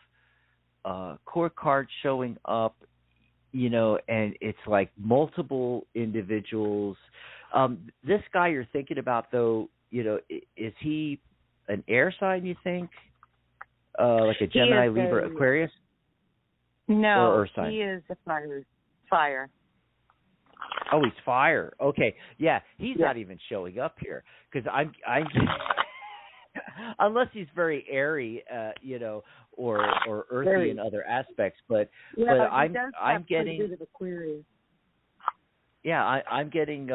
core cards showing up, and it's like multiple individuals. This guy you're thinking about, though, is he an air sign, you think? Like a Gemini, Libra, Aquarius? No, or Earth sign? He is a fire. Oh, he's fire. Okay, yeah, he's not even showing up here because I'm unless he's very airy, or earthy very. In other aspects. But I'm getting Aquarius. Yeah, I'm getting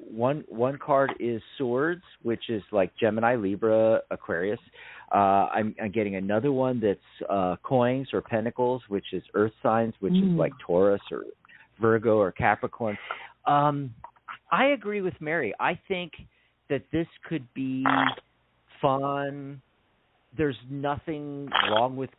one card is Swords, which is like Gemini, Libra, Aquarius. I'm getting another one that's Coins or Pentacles, which is Earth signs, which is like Taurus or Virgo or Capricorn. I agree with Mary. I think that this could be fun. There's nothing wrong with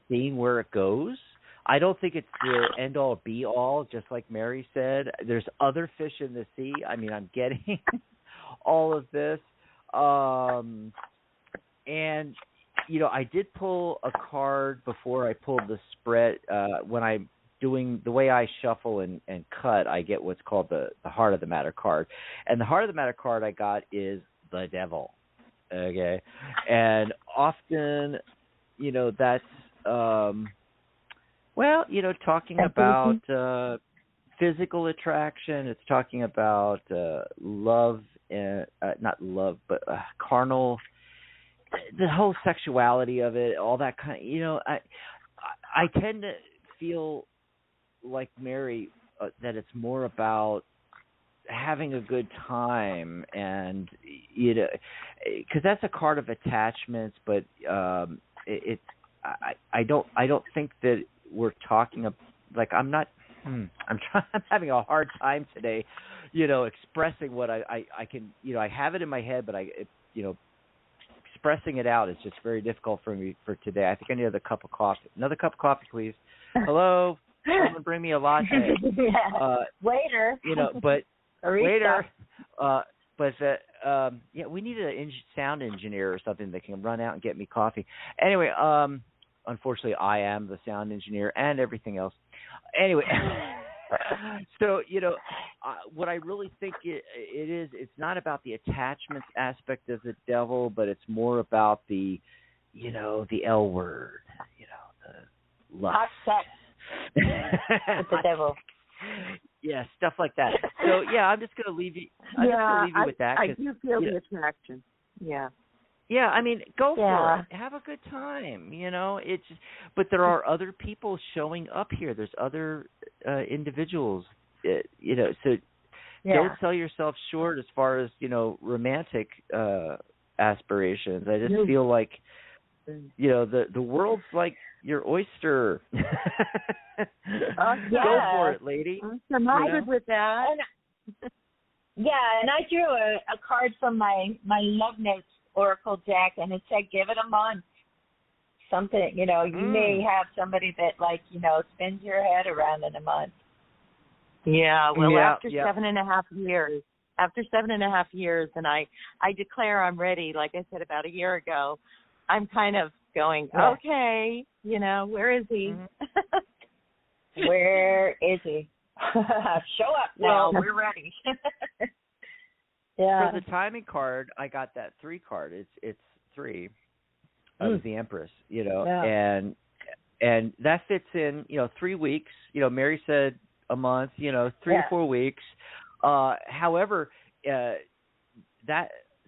seeing where it goes. I don't think it's the end-all, be-all, just like Mary said. There's other fish in the sea. I mean, I'm getting all of this. And, I did pull a card before I pulled the spread. When I'm doing the way I shuffle and cut, I get what's called the Heart of the Matter card. And the Heart of the Matter card I got is the Devil. Okay? And often, that's... talking about physical attraction. It's talking about love, not love, but carnal, the whole sexuality of it, all that kind of, I tend to feel like Mary, that it's more about having a good time and, because that's a card of attachments, but I don't think that we're talking about, like, I'm having a hard time today, expressing what I can, I have it in my head, but expressing it out is just very difficult for me for today. I think I need another cup of coffee. Another cup of coffee, please. Hello? Someone bring me a latte. Waiter. But waiter. We need a sound engineer or something that can run out and get me coffee. Anyway, unfortunately, I am the sound engineer and everything else. Anyway, so, what I really think it's not about the attachments aspect of the Devil, but it's more about the L word, the lust. Hot sex with the Devil. Yeah, stuff like that. So, I'm just going to leave you. I'm just going to leave you with that. I do feel the attraction. Yeah. Yeah, I mean, go for it. Have a good time. It's just, but there are other people showing up here. There's other individuals. So don't sell yourself short as far as romantic aspirations. I just feel like the world's like your oyster. Go for it, lady. I'm familiar with that. And I drew a card from my Love Notes Oracle deck, and it said, give it a month. Something, you may have somebody that, spins your head around in a month. Yeah, well, after 7.5 years, and I declare I'm ready, like I said about a year ago, I'm kind of going, okay, where is he? Where is he? Show up now. We're ready. Yeah. For the timing card, I got that 3 card. It's 3. It was the Empress, and that fits in, 3 weeks. Mary said a month, 3 or 4 weeks. However,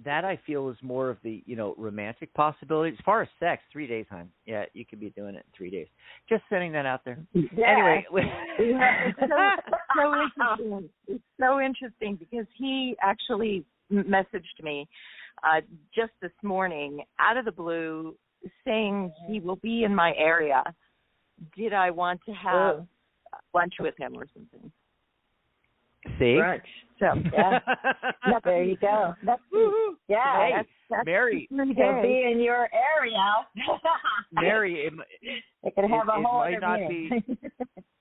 that I feel is more of the, romantic possibility. As far as sex, 3 days, hon. Yeah, you could be doing it in 3 days. Just sending that out there. Yeah. Anyway. It's so interesting. It's so interesting because he actually messaged me just this morning out of the blue saying he will be in my area. Did I want to have lunch with him or something? See? Brunch. So, yeah. There you go. That's Hey, that's Mary. He'll be in your area. Mary, it could have a whole might not meeting.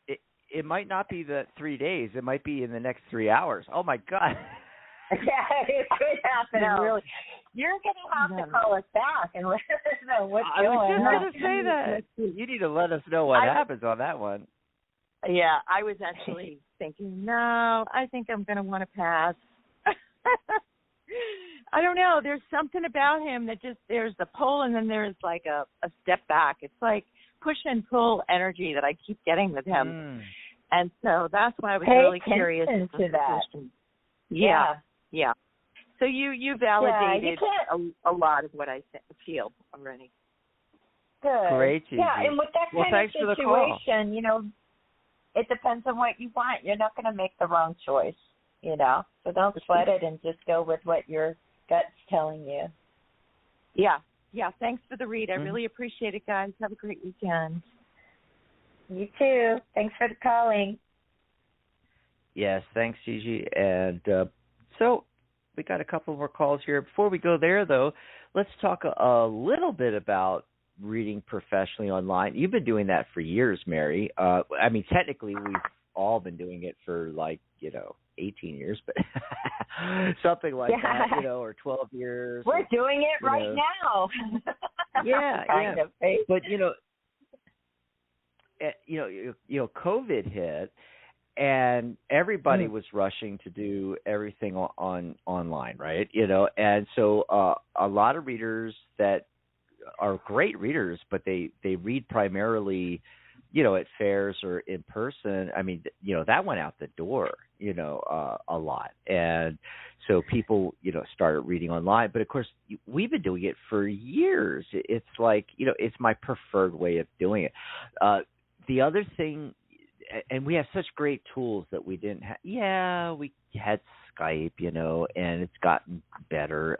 be. It might not be the 3 days. It might be in the next 3 hours. Oh my God. Yeah, it could happen. Really, you're going to have to call us back and let us know what's going on. I was just going to say that. You need to let us know what happens on that one. Yeah, I was actually thinking, no, I think I'm going to want to pass. I don't know. There's something about him that just, there's the pull and then there's like a step back. It's like push and pull energy that I keep getting with him. And so that's why I was really curious to that. Yeah. So you validated a lot of what I feel already. Good. Great, Gigi. Yeah, and with that kind of situation, it depends on what you want. You're not going to make the wrong choice, So don't sweat it and just go with what your gut's telling you. Yeah. Thanks for the read. I really appreciate it, guys. Have a great weekend. You too. Thanks for calling. Yes, thanks, Gigi. And so we got a couple more calls here. Before we go there, though, let's talk a little bit about reading professionally online. You've been doing that for years, Mary. Technically, we've all been doing it for 18 years, but something like that, or 12 years. We're doing it right now. Yeah, kind of. But COVID hit, and everybody was rushing to do everything online, right? And so a lot of readers that are great readers, but they read primarily, at fairs or in person. That went out the door, a lot. And so people, started reading online. But of course, we've been doing it for years. It's like, it's my preferred way of doing it. The other thing, and we have such great tools that we didn't have. Yeah, we had Skype, and it's gotten better.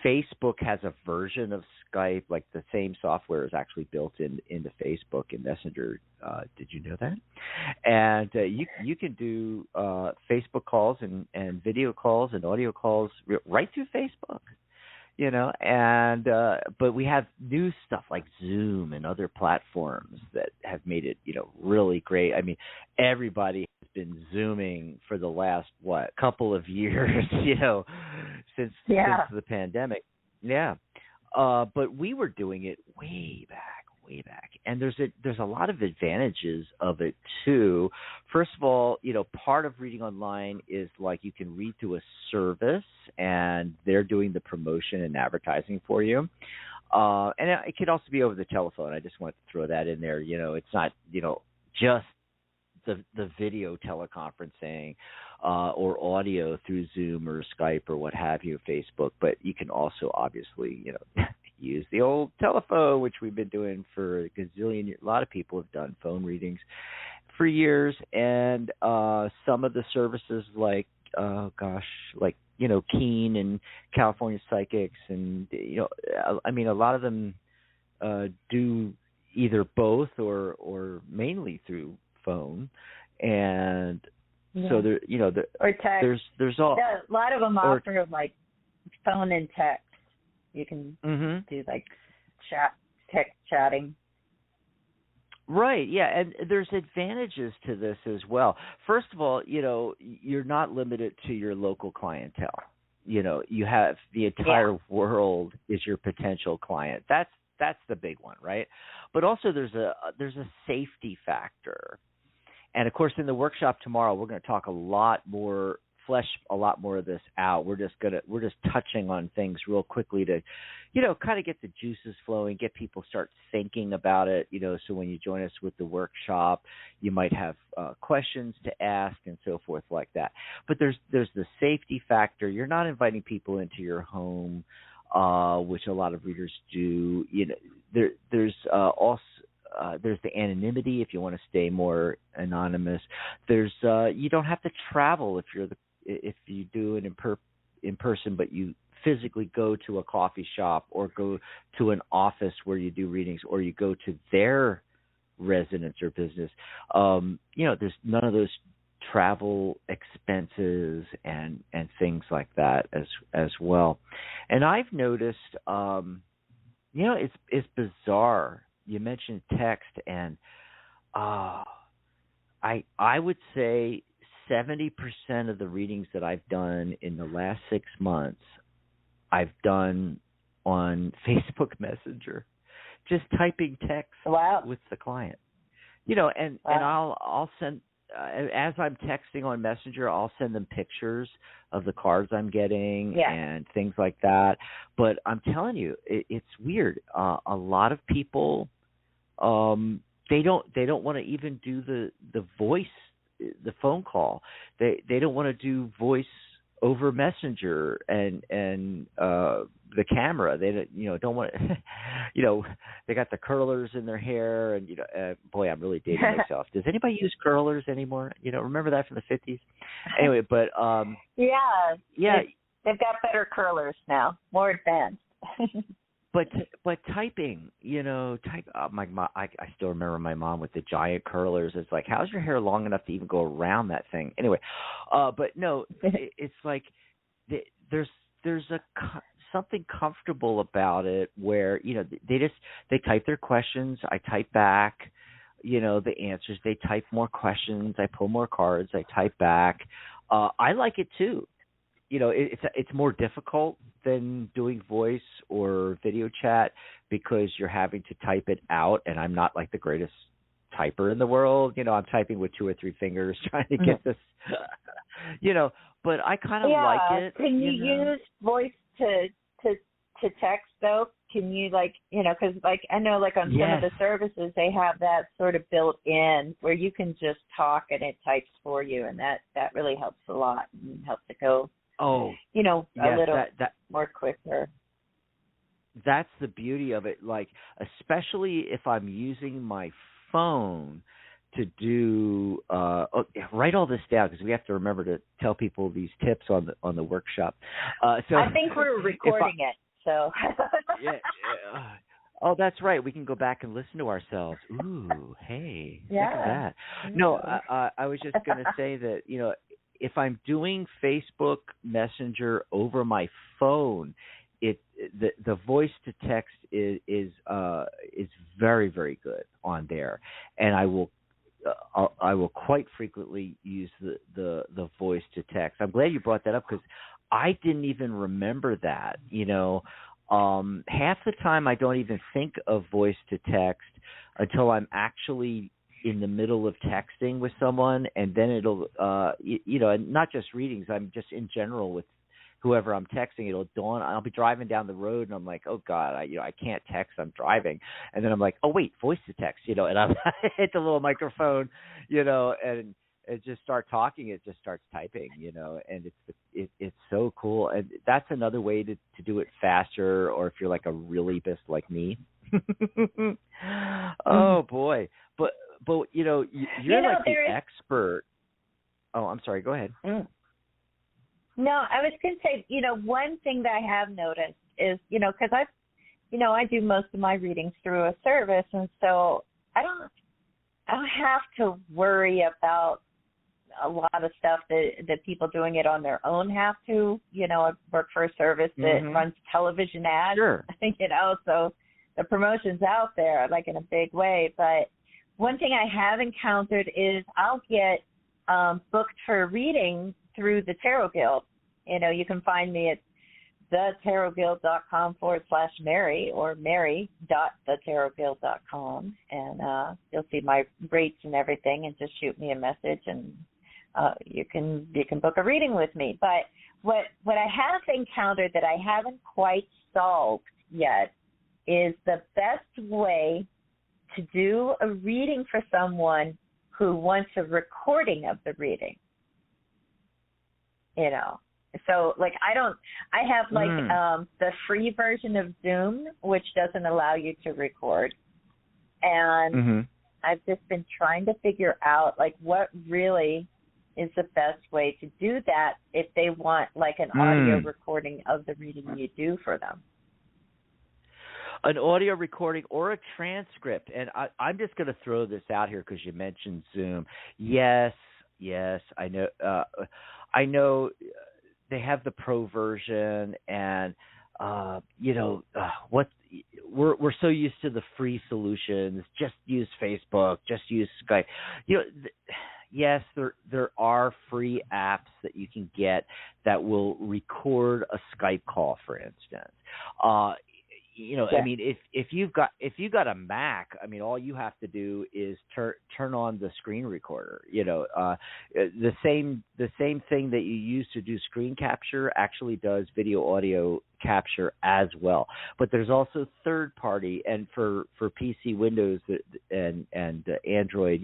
Facebook has a version of Skype, like the same software is actually built into Facebook and Messenger. Did you know that? And you can do Facebook calls and video calls and audio calls right through Facebook. But we have new stuff like Zoom and other platforms that have made it, really great. Everybody has been Zooming for the last, couple of years, since the pandemic. Yeah. But we were doing it way back. And there's a lot of advantages of it too. First of all, part of reading online is like you can read through a service and they're doing the promotion and advertising for you. And it can also be over the telephone. I just wanted to throw that in there. It's not, just the video teleconferencing or audio through Zoom or Skype or what have you, Facebook, but you can also obviously, use the old telephone, which we've been doing for a gazillion years. A lot of people have done phone readings for years, and some of the services like Keen and California Psychics, and a lot of them do either both or mainly through phone, and so there, or text. There's all a lot of them offer like phone and text. You can do like text chatting. Right, yeah, and there's advantages to this as well. First of all, you're not limited to your local clientele. You have the entire world is your potential client. That's the big one, right? But also there's a safety factor. And of course in the workshop tomorrow we're going to talk a lot more flesh a lot more of this out. We're just touching on things real quickly to, you know, kind of get the juices flowing, get people start thinking about it, you know, so when you join us with the workshop, you might have questions to ask and so forth like that. But there's the safety factor. You're not inviting people into your home, which a lot of readers do. You know, there's also there's the anonymity if you want to stay more anonymous. There's you don't have to travel if you do it in person, but you physically go to a coffee shop or go to an office where you do readings, or you go to their residence or business. You know, there's none of those travel expenses and things like that as well. And I've noticed, you know, it's bizarre. You mentioned text, and I would say 70% of the readings that I've done in the last 6 months, I've done on Facebook Messenger, just typing text with the client. You know, and I'll send, as I'm texting on Messenger, I'll send them pictures of the cards I'm getting and things like that. But I'm telling you, it's weird. A lot of people, they don't want to even do the voice, the phone call. They don't want to do voice over Messenger and the camera. They don't want to, you know, they got the curlers in their hair, and you know, boy, I'm really dating myself. Does anybody use curlers anymore? You know, remember that from the 50s? Anyway, but they've got better curlers now, more advanced. But typing, you know, my mom, I still remember my mom with the giant curlers. It's like, how's your hair long enough to even go around that thing? Anyway, but no, it's like there's something comfortable about it where, you know, they type their questions, I type back, you know, the answers. They type more questions, I pull more cards, I type back. I like it too. You know, it's more difficult than doing voice or video chat because you're having to type it out, and I'm not like the greatest typer in the world. You know, I'm typing with 2 or 3 fingers trying to get this, you know, but I kind of like it. Can you use voice to text though? Can you, like, you know, because like I know like on some of the services they have that sort of built in where you can just talk and it types for you, and that really helps a lot and helps it go. You know, a little more quicker. That's the beauty of it. Like, especially if I'm using my phone to do, write all this down because we have to remember to tell people these tips on the workshop. So I think we're recording it. So. Oh, that's right. We can go back and listen to ourselves. Ooh, hey, look at that. No, I was just going to say that, you know, if I'm doing Facebook Messenger over my phone, the voice to text is very, very good on there, and I will quite frequently use the voice to text. I'm glad you brought that up because I didn't even remember that. You know, half the time I don't even think of voice to text until I'm actually in the middle of texting with someone, and then it'll, you know, and not just readings, I'm just in general with whoever I'm texting, it'll dawn, I'll be driving down the road, and I'm like, oh, God, I can't text, I'm driving. And then I'm like, oh, wait, voice to text, you know, and I hit the little microphone, you know, and just start talking, it just starts typing, you know, and it's so cool. And that's another way to do it faster, or if you're like a really beast like me. Oh, boy. But you know, you're like the expert. Oh, I'm sorry. Go ahead. No, I was going to say, you know, one thing that I have noticed is, you know, because I do most of my readings through a service, and so I don't have to worry about a lot of stuff that people doing it on their own have to. You know, I work for a service that runs television ads. Sure. You know, so the promotion's out there like in a big way, but one thing I have encountered is I'll get booked for a reading through the Tarot Guild. You know, you can find me at thetarotguild.com/Mary or mary.thetarotguild.com, and you'll see my rates and everything, and just shoot me a message, and you can book a reading with me. But what I have encountered that I haven't quite solved yet is the best way to do a reading for someone who wants a recording of the reading. You know, so like I have like the free version of Zoom, which doesn't allow you to record, and I've just been trying to figure out like what really is the best way to do that if they want like an audio recording of the reading you do for them. An audio recording or a transcript. And I'm just going to throw this out here because you mentioned Zoom. Yes, I know they have the pro version, and we're so used to the free solutions. Just use Facebook, just use Skype. Yes, there are free apps that you can get that will record a Skype call, for instance. I mean, if you've got a Mac, I mean, all you have to do is turn on the screen recorder. The same thing that you use to do screen capture actually does video audio capture as well. But there's also third party, and for PC, Windows, and Android,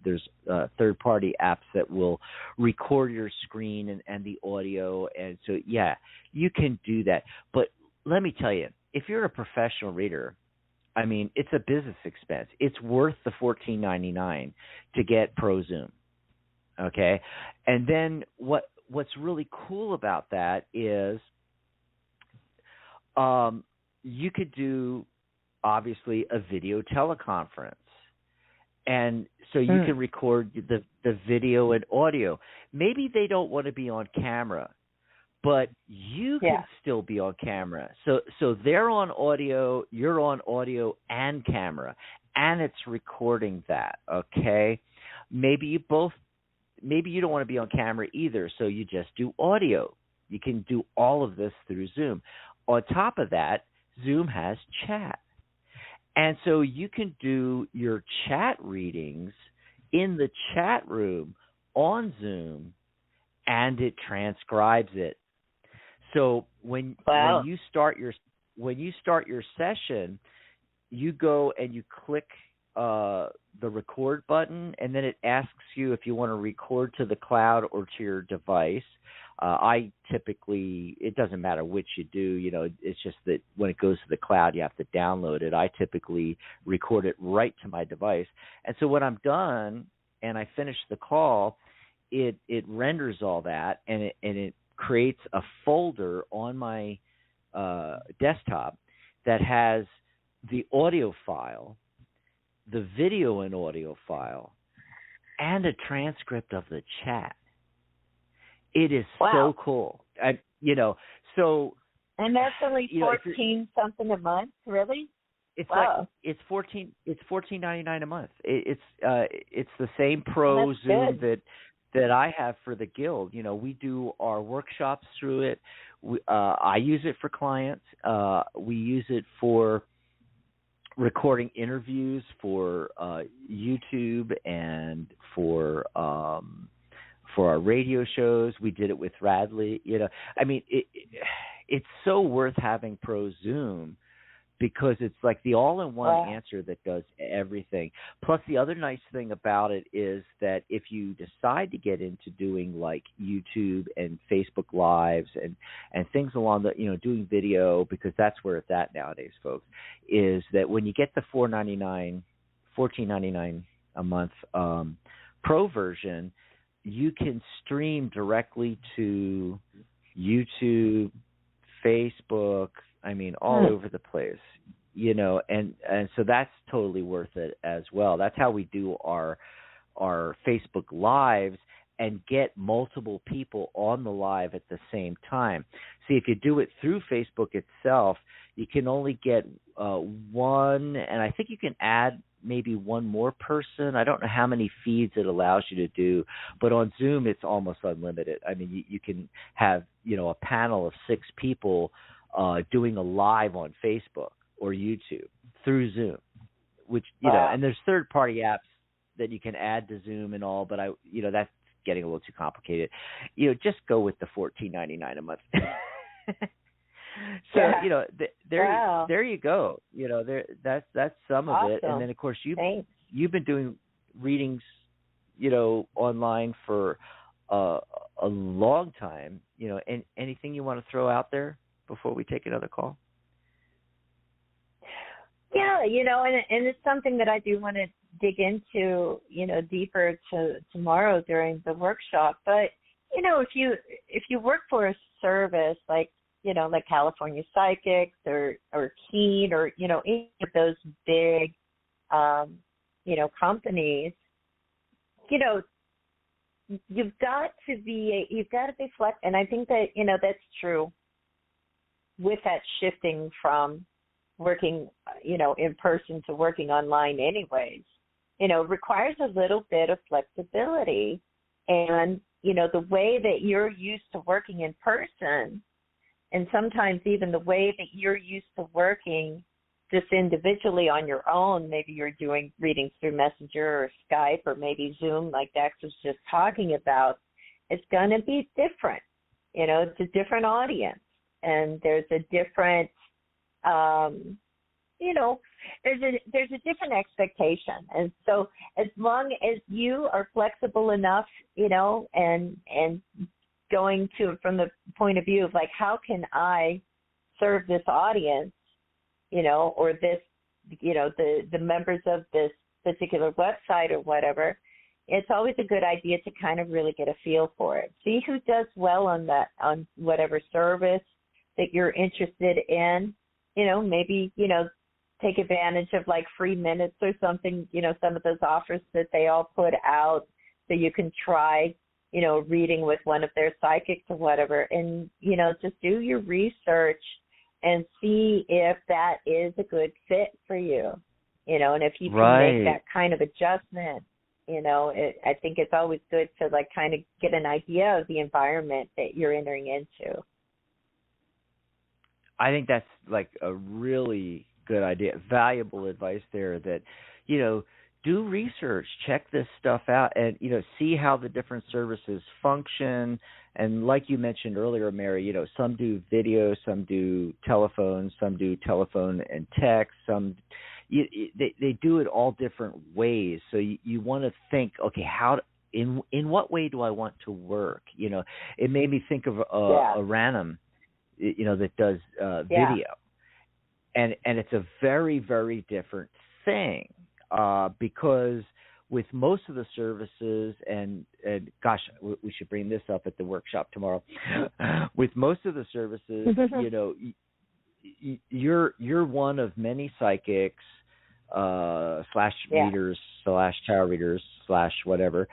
there's third party apps that will record your screen and the audio, and so yeah, you can do that. But let me tell you, if you're a professional reader, I mean, it's a business expense. It's worth the $14.99 to get Pro Zoom, okay? And then what's really cool about that is you could do, obviously, a video teleconference. And so you can record the video and audio. Maybe they don't want to be on camera, but you can still be on camera. So they're on audio, you're on audio and camera, and it's recording that, okay? Maybe you don't want to be on camera either, so you just do audio. You can do all of this through Zoom. On top of that, Zoom has chat. And so you can do your chat readings in the chat room on Zoom, and it transcribes it. So when you start your session, you go and you click the record button, and then it asks you if you want to record to the cloud or to your device. I typically, it doesn't matter which you do, it's just that when it goes to the cloud, you have to download it. I typically record it right to my device. And so when I'm done and I finish the call, it renders all that, and it creates a folder on my desktop that has the audio file, the video and audio file, and a transcript of the chat. It is so cool. And that's only $14 something a month, really? It's it's $14.99 a month. It's the same Pro Zoom that I have for the Guild. We do our workshops through it. I use it for clients. We use it for recording interviews for YouTube and for our radio shows. We did it with Radley. I mean, it's so worth having Pro Zoom because it's like the all-in-one answer that does everything. Plus, the other nice thing about it is that if you decide to get into doing like YouTube and Facebook Lives and things along the, doing video, because that's where it's at nowadays, folks, is that when you get the $14.99 a month Pro version, you can stream directly to YouTube, Facebook, I mean, all over the place, and so that's totally worth it as well. That's how we do our Facebook Lives and get multiple people on the live at the same time. See, if you do it through Facebook itself, you can only get one, and I think you can add maybe one more person. I don't know how many feeds it allows you to do, but on Zoom it's almost unlimited. I mean, you can have, a panel of 6 people doing a live on Facebook or YouTube through Zoom, which, and there's third-party apps that you can add to Zoom and all, but getting a little too complicated, just go with the $14.99 a month. So there you go. That's some of it, and then of course you've been doing readings, online for a long time. And anything you want to throw out there before we take another call? Yeah, and it's something that I do want to dig into, deeper tomorrow during the workshop. But if you work for a service like California Psychics or Keen or any of those big companies, you've got to be flexible, and I think that that's true with that shifting from working in person to working online anyways. Requires a little bit of flexibility, and the way that you're used to working in person, and sometimes even the way that you're used to working just individually on your own, maybe you're doing readings through Messenger or Skype or maybe Zoom like Dax was just talking about, it's going to be different. It's a different audience, and there's a different, there's a different expectation. And so as long as you are flexible enough, and going from the point of view of like, how can I serve this audience, or this, the members of this particular website or whatever, it's always a good idea to kind of really get a feel for it. See who does well on whatever service that you're interested in, maybe, take advantage of like free minutes or something, some of those offers that they all put out, so you can try, reading with one of their psychics or whatever, and, just do your research and see if that is a good fit for you, and if you can make that kind of adjustment, I think it's always good to like kind of get an idea of the environment that you're entering into. I think that's like a really good idea, valuable advice there, that, do research, check this stuff out, and, see how the different services function. And like you mentioned earlier, Mary, some do video, some do telephone, some do telephone and text, some they do it all different ways. So you want to think, okay, in what way do I want to work? It made me think of a random, that does video, and it's a very, very different thing, because with most of the services, and gosh, we should bring this up at the workshop tomorrow. With most of the services, you're one of many psychics, /readers, /tarot readers, /whatever,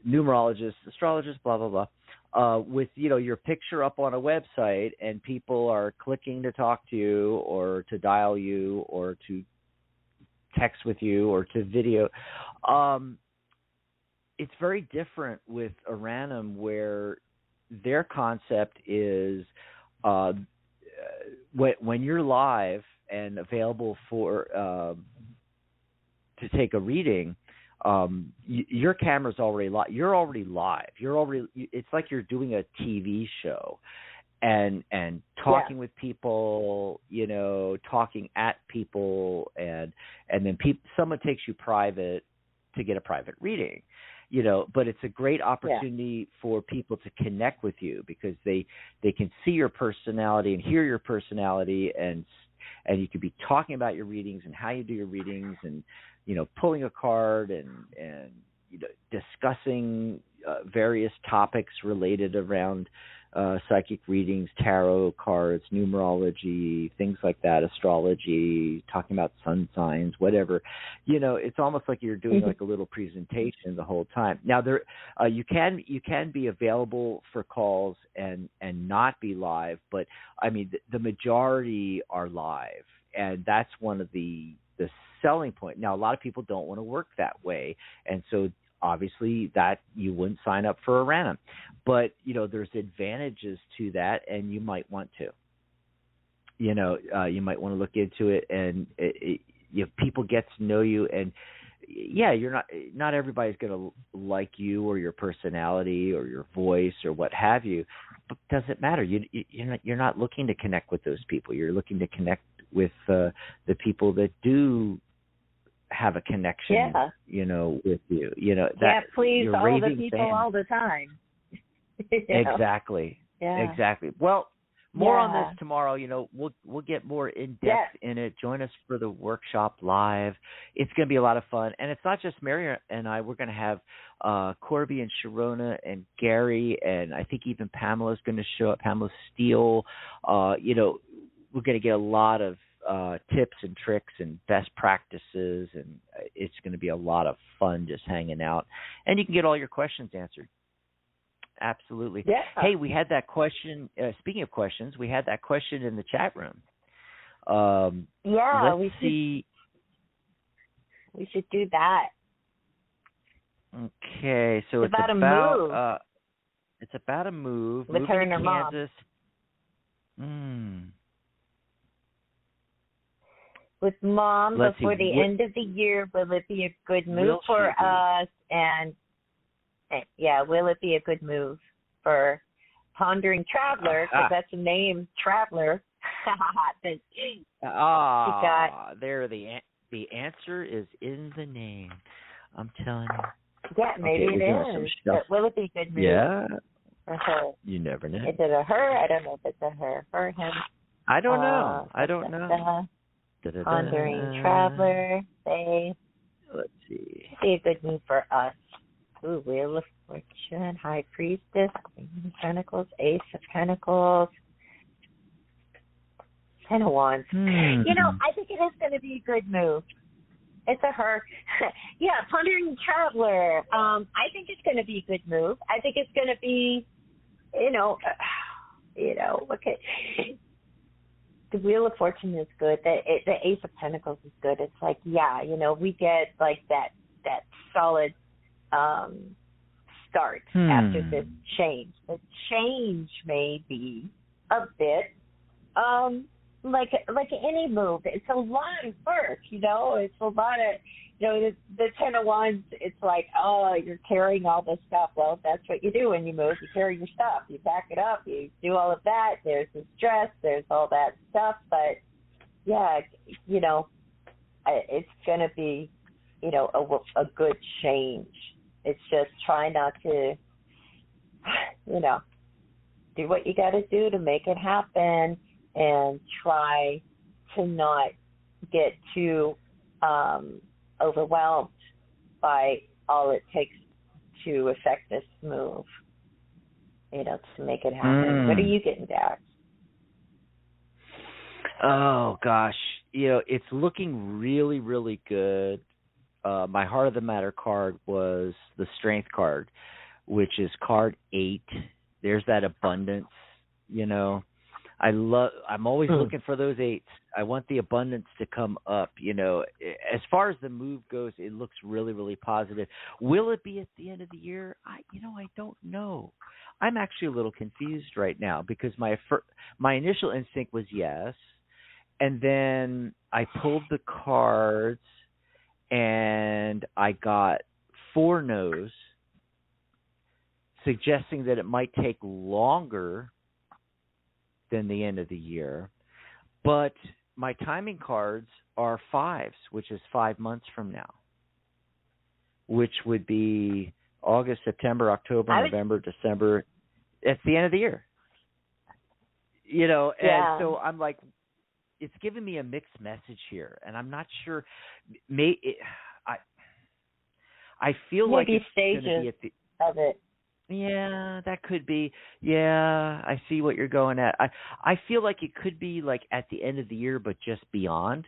numerologists, astrologists, blah, blah, blah. With, your picture up on a website, and people are clicking to talk to you or to dial you or to text with you or to video. It's very different with a random, where their concept is when you're live and available for to take a reading, your camera's already live. You're already live. It's like you're doing a TV show, and talking with people, talking at people, and then someone takes you private to get a private reading, but it's a great opportunity for people to connect with you, because they can see your personality and hear your personality, and you could be talking about your readings and how you do your readings, and pulling a card and discussing various topics related around psychic readings, tarot cards, numerology, things like that, astrology, talking about sun signs, whatever. It's almost like you're doing like a little presentation the whole time. Now, you can be available for calls and not be live, but I mean the majority are live, and that's one of the selling point. Now, a lot of people don't want to work that way, and so obviously that you wouldn't sign up for a random, but there's advantages to that, and you might want to. You might want to look into it, and if people get to know you, and yeah, you're not everybody's going to like you or your personality or your voice or what have you. But does it matter? You're not looking to connect with those people. You're looking to connect with the people that do have a connection, with you. Please you're all the raving people fan. all the time. Exactly. Yeah. Exactly. Well, more on this tomorrow. We'll get more in depth in it. Join us for the workshop live. It's going to be a lot of fun, and it's not just Mary and I. We're going to have Corby and Sharona and Gary, and I think even Pamela's going to show up. Pamela Steele. We're going to get a lot of tips and tricks and best practices, and it's going to be a lot of fun just hanging out. And you can get all your questions answered. Absolutely. Yeah. Hey, we had that question. Speaking of questions, we had that question in the chat room. Let's see. We should do that. Okay, so it's about a move. It's about a move. With her and her Kansas. With Mom, Let's before see. the end of the year, will it be a good move for us? And will it be a good move for Pondering Traveler? Because that's a name, Traveler. There. The answer is in the name. I'm telling you. Yeah, maybe it is. But will it be a good move? Yeah. For her? You never know. Is it a her? I don't know if it's a her. For him. I don't know. I don't know. Pondering Traveler. Let's see. Be a good move for us. Ooh, Wheel of Fortune, High Priestess, Queen of Pentacles, Ace of Pentacles, Ten of Wands. I think it is going to be a good move. It's a her. Pondering Traveler. I think it's going to be a good move. I think it's going to be, okay. The Wheel of Fortune is good. The Ace of Pentacles is good. It's like, we get like that solid start after this change. The change may be a bit like any move. It's a lot of work, It's a lot of, the Ten of Wands. It's like, you're carrying all this stuff. Well, that's what you do when you move. You carry your stuff. You pack it up. You do all of that. There's the stress. There's all that stuff. But it's gonna be, a good change. It's just try not to, do what you got to do to make it happen, and try to not get too overwhelmed by all it takes to affect this move, to make it happen. What are you getting, Dax? Oh, gosh. It's looking really, really good. My Heart of the Matter card was the Strength card, which is card 8. There's that abundance, I'm always looking for those 8s. I want the abundance to come up, As far as the move goes, it looks really, really positive. Will it be at the end of the year? I don't know. I'm actually a little confused right now because my initial instinct was yes, and then I pulled the cards and I got 4 no's, suggesting that it might take longer than the end of the year. But my timing cards are 5s, which is 5 months from now, which would be August, September, October, November, December. It's the end of the year. And so I'm like, it's giving me a mixed message here, and I'm not sure. I feel maybe like it's stages going to be at the of it. Yeah, that could be. Yeah, I see what you're going at. I feel like it could be like at the end of the year, but just beyond.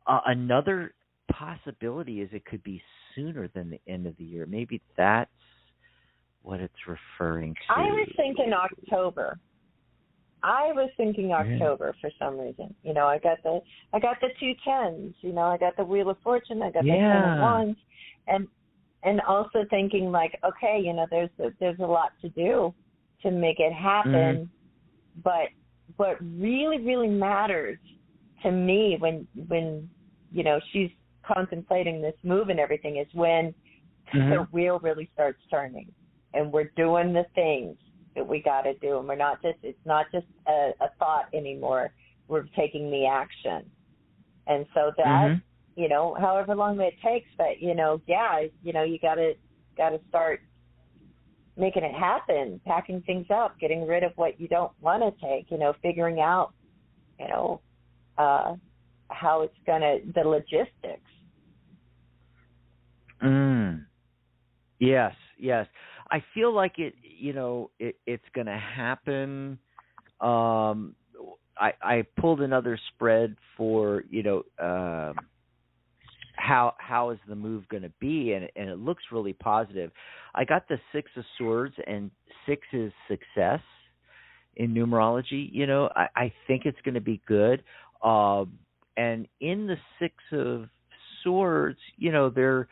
Another possibility is it could be sooner than the end of the year. Maybe that's what it's referring to. I was thinking October. For some reason. I got the 2 10s. I got the Wheel of Fortune. I got the 10 of Wands, and also thinking like, okay, there's a lot to do to make it happen. But what really, really matters to me when she's contemplating this move and everything is when the wheel really starts turning, and we're doing the things that we got to do, and it's not just a thought anymore. We're taking the action, and so that however long that takes, but you got to start making it happen, packing things up, getting rid of what you don't want to take, figuring out, how it's the logistics. Yes. I feel like it's going to happen. I pulled another spread for, how is the move going to be, and it looks really positive. I got the 6 of Swords, and 6 is success in numerology. I think it's going to be good. And in the 6 of Swords, they're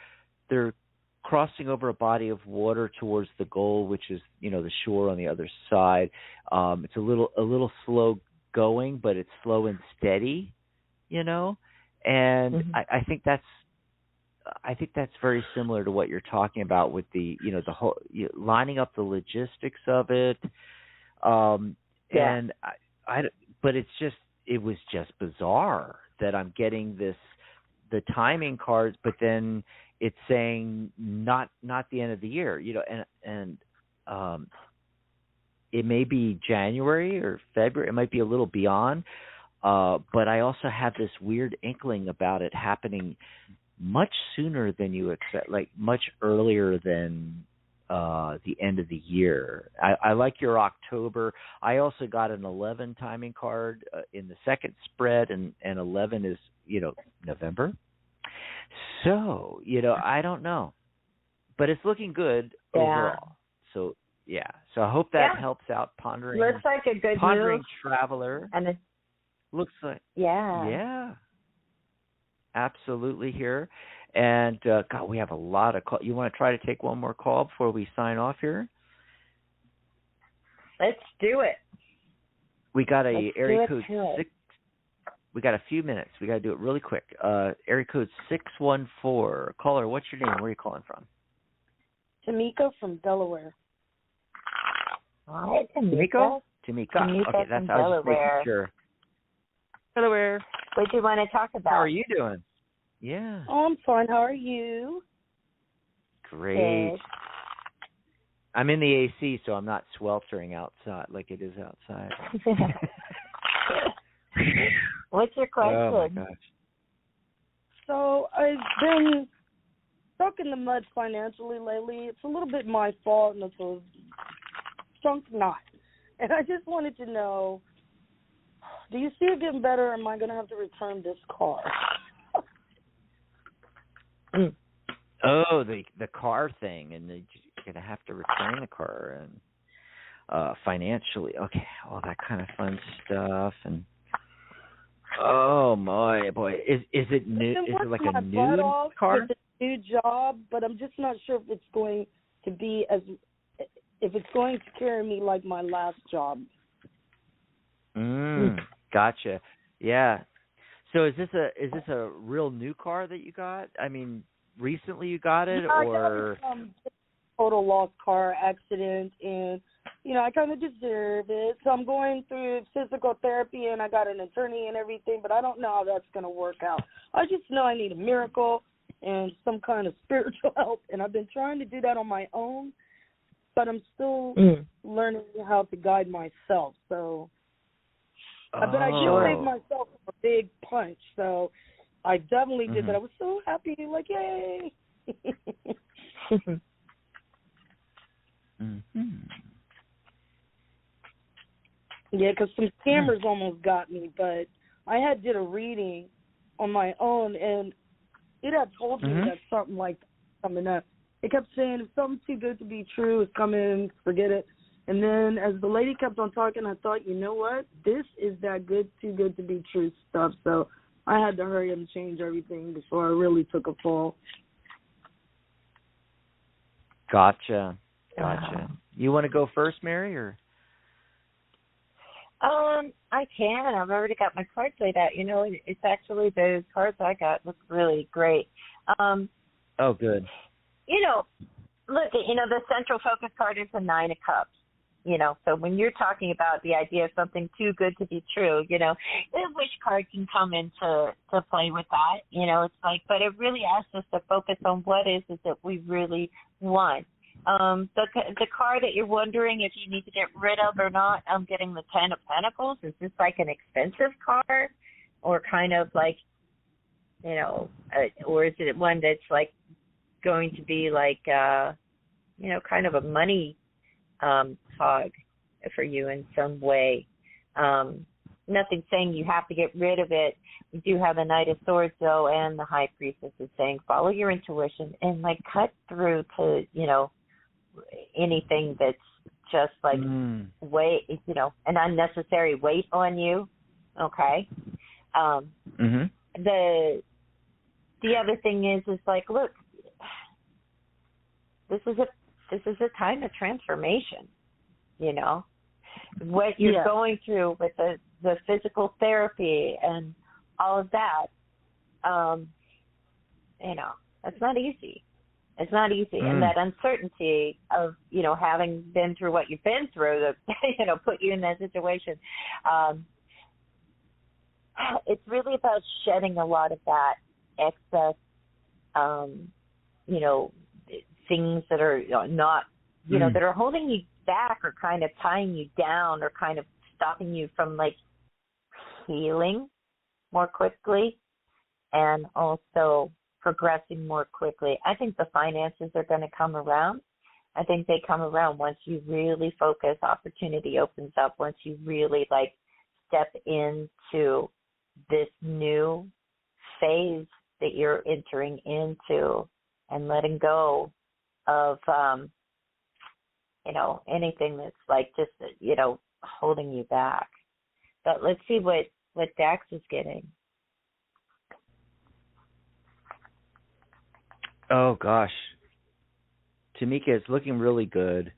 crossing over a body of water towards the goal, which is, the shore on the other side. It's a little slow going, but it's slow and steady, and I think that's very similar to what you're talking about with the, the whole lining up the logistics of it. And but it was just bizarre that I'm getting the timing cards, but then it's saying not the end of the year, and it may be January or February. It might be a little beyond, but I also have this weird inkling about it happening much sooner than you expect, like much earlier than the end of the year. I like your October. I also got an 11 timing card in the second spread, and 11 is, November. So, I don't know. But it's looking good overall. So, So I hope that helps out pondering. Looks like a good pondering move. traveler. And it looks like. Yeah. Absolutely here. And, God, we have a lot of calls. You want to try to take one more call before we sign off here? Let's do it. We got area code 6. We got a few minutes. We got to do it really quick. Area code 614. Caller, what's your name? Where are you calling from? Tamika from Delaware. Hi, Tamika. Tamika. Okay, that's how I was just making sure. Delaware. What do you want to talk about? How are you doing? Yeah. Oh, I'm fine. How are you? Great. Good. I'm in the AC, so I'm not sweltering outside like it is outside. What's your question? Oh, my gosh. So I've been stuck in the mud financially lately. It's a little bit my fault, and it's a sunk knot. And I just wanted to know, do you see it getting better, or am I going to have to return this car? Oh, the car thing, and you're going to have to return the car and financially. Okay, all that kind of fun stuff. And oh my boy, is it new? Is it like a new car? It's a new job, but I'm just not sure if it's going to be if it's going to carry me like my last job. Gotcha. Yeah. So is this a real new car that you got? I mean, recently you got it, or? I got a total loss car accident, and I kind of deserve it. So I'm going through physical therapy, and I got an attorney and everything, but I don't know how that's going to work out. I just know I need a miracle and some kind of spiritual help, and I've been trying to do that on my own, but I'm still learning how to guide myself. So, but I did save myself a big punch, so I definitely did that. I was so happy, like, yay. Yeah, because some scammers almost got me, but I did a reading on my own, and it had told me that something like that coming up. It kept saying, if something's too good to be true, it's coming, forget it. And then as the lady kept on talking, I thought, you know what? This is that too good to be true stuff. So I had to hurry and change everything before I really took a fall. Gotcha. You want to go first, Mary, or? I can. I've already got my cards laid out. It's actually the cards I got look really great. Oh, good. Look, the central focus card is the Nine of Cups. So when you're talking about the idea of something too good to be true, the wish card can come into play with that. It's like, but it really asks us to focus on what is it that we really want. The card that you're wondering if you need to get rid of or not, I'm getting the Ten of Pentacles. Is this like an expensive card, or kind of like, or is it one that's like going to be like, kind of a money hog for you in some way? Nothing saying you have to get rid of it. We do have the Knight of Swords, though, and the High Priestess is saying follow your intuition and like cut through to, anything that's just like weight, an unnecessary weight on you. Okay. The other thing is like, look, this is a time of transformation. What you're going through with the physical therapy and all of that, that's not easy. It's not easy. And that uncertainty of, having been through what you've been through that, put you in that situation, it's really about shedding a lot of that excess, things that are not, that are holding you back or kind of tying you down or kind of stopping you from like healing more quickly and also progressing more quickly. I think the finances are going to come around. I think they come around once you really focus, opportunity opens up, once you really like step into this new phase that you're entering into and letting go of, anything that's like just, holding you back. But let's see what Dax is getting. Oh, gosh. Tamika, it's looking really good.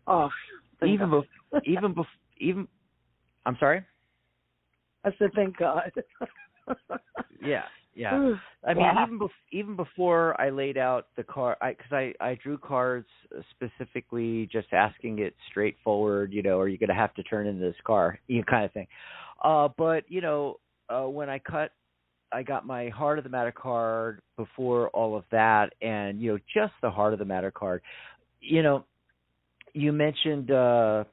Oh, even I'm sorry? I said thank God. Yeah. I mean, even before I laid out the card, because I drew cards specifically just asking it straightforward, are you going to have to turn in this car, kind of thing. But, when I got my Heart of the Matter card before all of that, and, just the Heart of the Matter card. You mentioned, I'm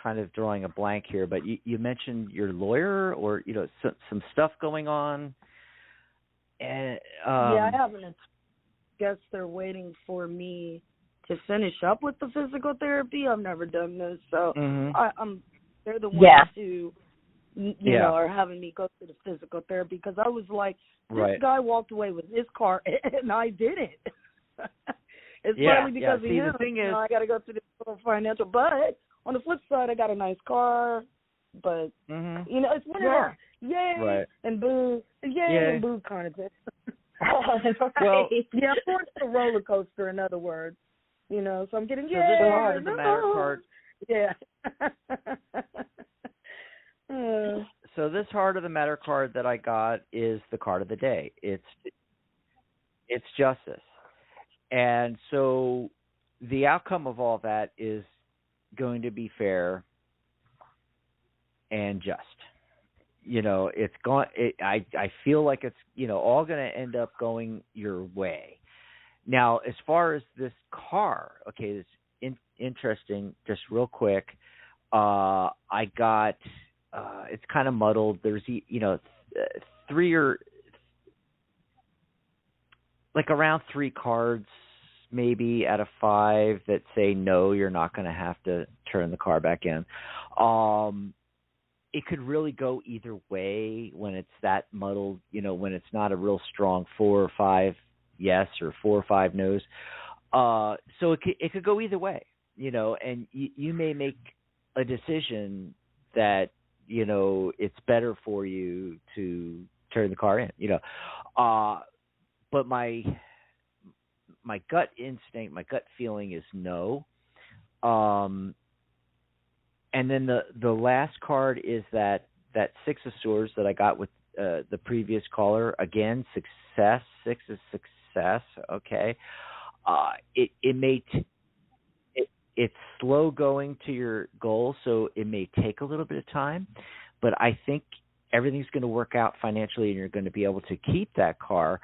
kind of drawing a blank here, but you mentioned your lawyer or, some stuff going on. And I haven't. Guess they're waiting for me to finish up with the physical therapy. I've never done this, so they're the ones who, are having me go through the physical therapy because I was like, this guy walked away with his car and I didn't. It's partly because of him. The thing is, I got to go through this little financial, but on the flip side, I got a nice car, but, it's one of those yay and boo, and boo kind of thing. Well, I'm forced a roller coaster, in other words, so I'm getting this Heart of the Matter card. Yeah. So this Heart of the Matter card that I got is the card of the day. It's justice. And so the outcome of all that is going to be fair and just. It's going. I feel like it's all going to end up going your way. Now, as far as this car, okay, it's interesting. Just real quick, I got. It's kind of muddled. There's three or like around 3 cards maybe out of 5 that say no, you're not going to have to turn the car back in. It could really go either way when it's that muddled, when it's not a real strong 4 or 5 yes or 4 or 5 no's. So it could go either way, and you may make a decision that, it's better for you to turn the car in, but my gut instinct, my gut feeling is no. And then the last card is that Six of Swords that I got with the previous caller. Again, success. 6 is success. Okay. It's slow going to your goal, so it may take a little bit of time, but I think everything's going to work out financially and you're going to be able to keep that car.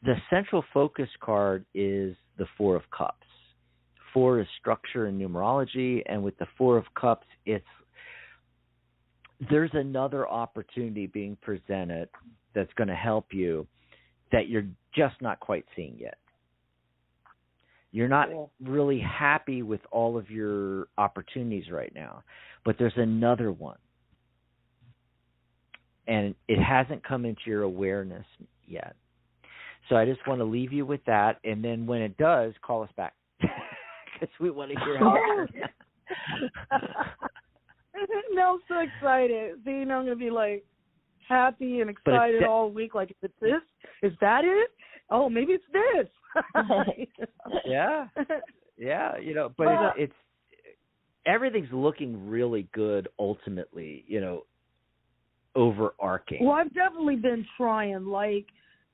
The central focus card is the Four of Cups. 4 is structure and numerology, and with the 4 of Cups, there's another opportunity being presented that's going to help you that you're just not quite seeing yet. You're not really happy with all of your opportunities right now, but there's another one. And it hasn't come into your awareness yet. So I just want to leave you with that. And then when it does, call us back. Because we want to hear how No, I'm so excited. See, I'm going to be like happy and excited all week. Like, is it this? Is that it? Oh, maybe it's this. Yeah. But it's everything's looking really good ultimately, overarching. Well, I've definitely been trying. Like,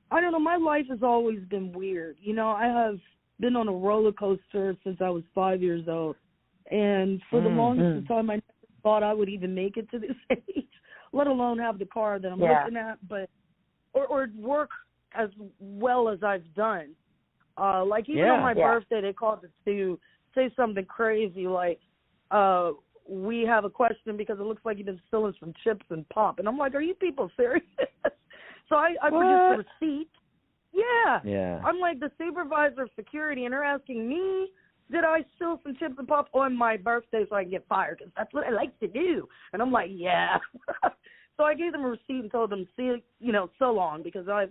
I don't know, my life has always been weird. I have been on a roller coaster since I was 5 years old. And for the longest time, I never thought I would even make it to this age, let alone have the car that I'm looking at, but or work as well as I've done. Like, even on my birthday, they called us to say something crazy like, we have a question because it looks like you've been stealing some chips and pop. And I'm like, are you people serious? So I produced a receipt. Yeah. I'm like the supervisor of security, and they're asking me, did I steal some chips and pop on my birthday so I can get fired? Because that's what I like to do. And I'm like, yeah. So I gave them a receipt and told them, see, so long, because I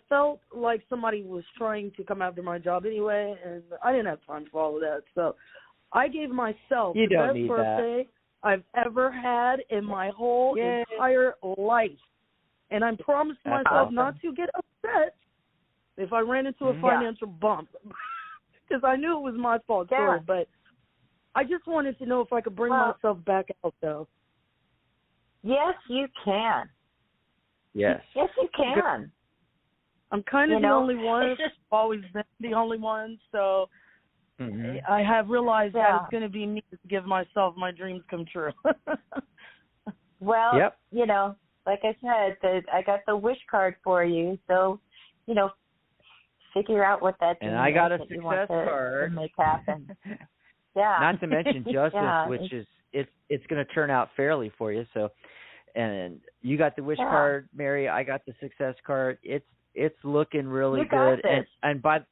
felt like somebody was trying to come after my job anyway, and I didn't have time for all of that. So I gave myself the best birthday I've ever had in my whole entire life. And I promised myself not to get upset if I ran into a financial bump, because I knew it was my fault, but I just wanted to know if I could bring myself back out, though. Yes, you can. Yes. Yes, you can. I'm kind of the only one. I've always been the only one, so I have realized that it's going to be me to give myself my dreams come true. Well, like I said, I got the wish card for you, so, figure out what that and I got a success card to make happen. Not to mention justice, which is it's going to turn out fairly for you. So, and you got the wish card, Mary. I got the success card. It's looking really good. And by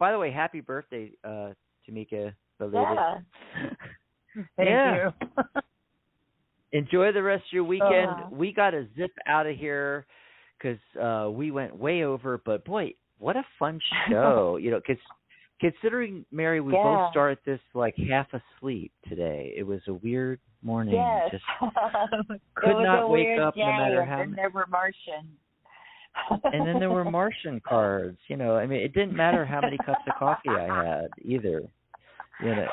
the way, happy birthday, Tamika. Yeah. Thank you. Enjoy the rest of your weekend. We got to zip out of here because we went way over. But boy, what a fun show! Considering, Mary, we both started this like half asleep today. It was a weird morning. Yes. Just could not wake up no matter how. And there were Martian. And then there were Martian cards. It didn't matter how many cups of coffee I had either.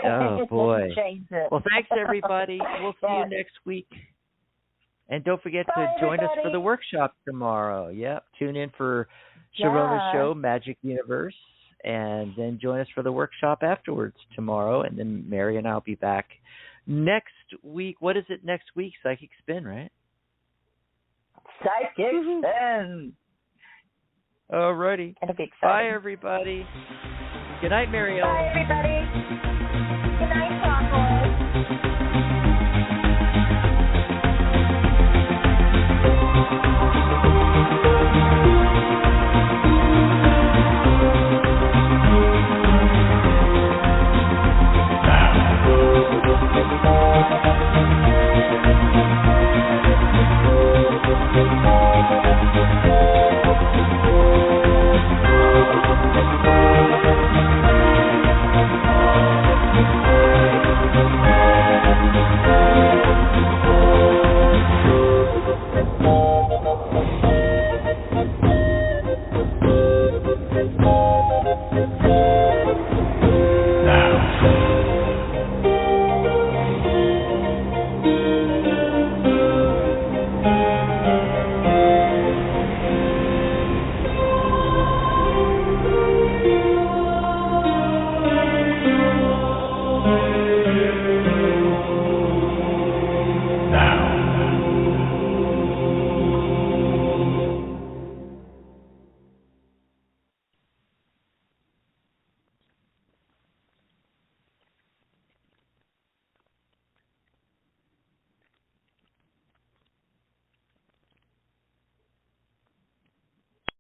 Oh boy. Well, thanks everybody. We'll see you next week. And don't forget to join us for the workshop tomorrow. Yep. Tune in for Sharona's show, Magic Universe, and then join us for the workshop afterwards tomorrow. And then Mary and I'll be back next week. What is it next week? Psychic Spin, right? Psychic Spin. All righty. Bye, everybody. Good night, Mary Ellen. Bye, everybody.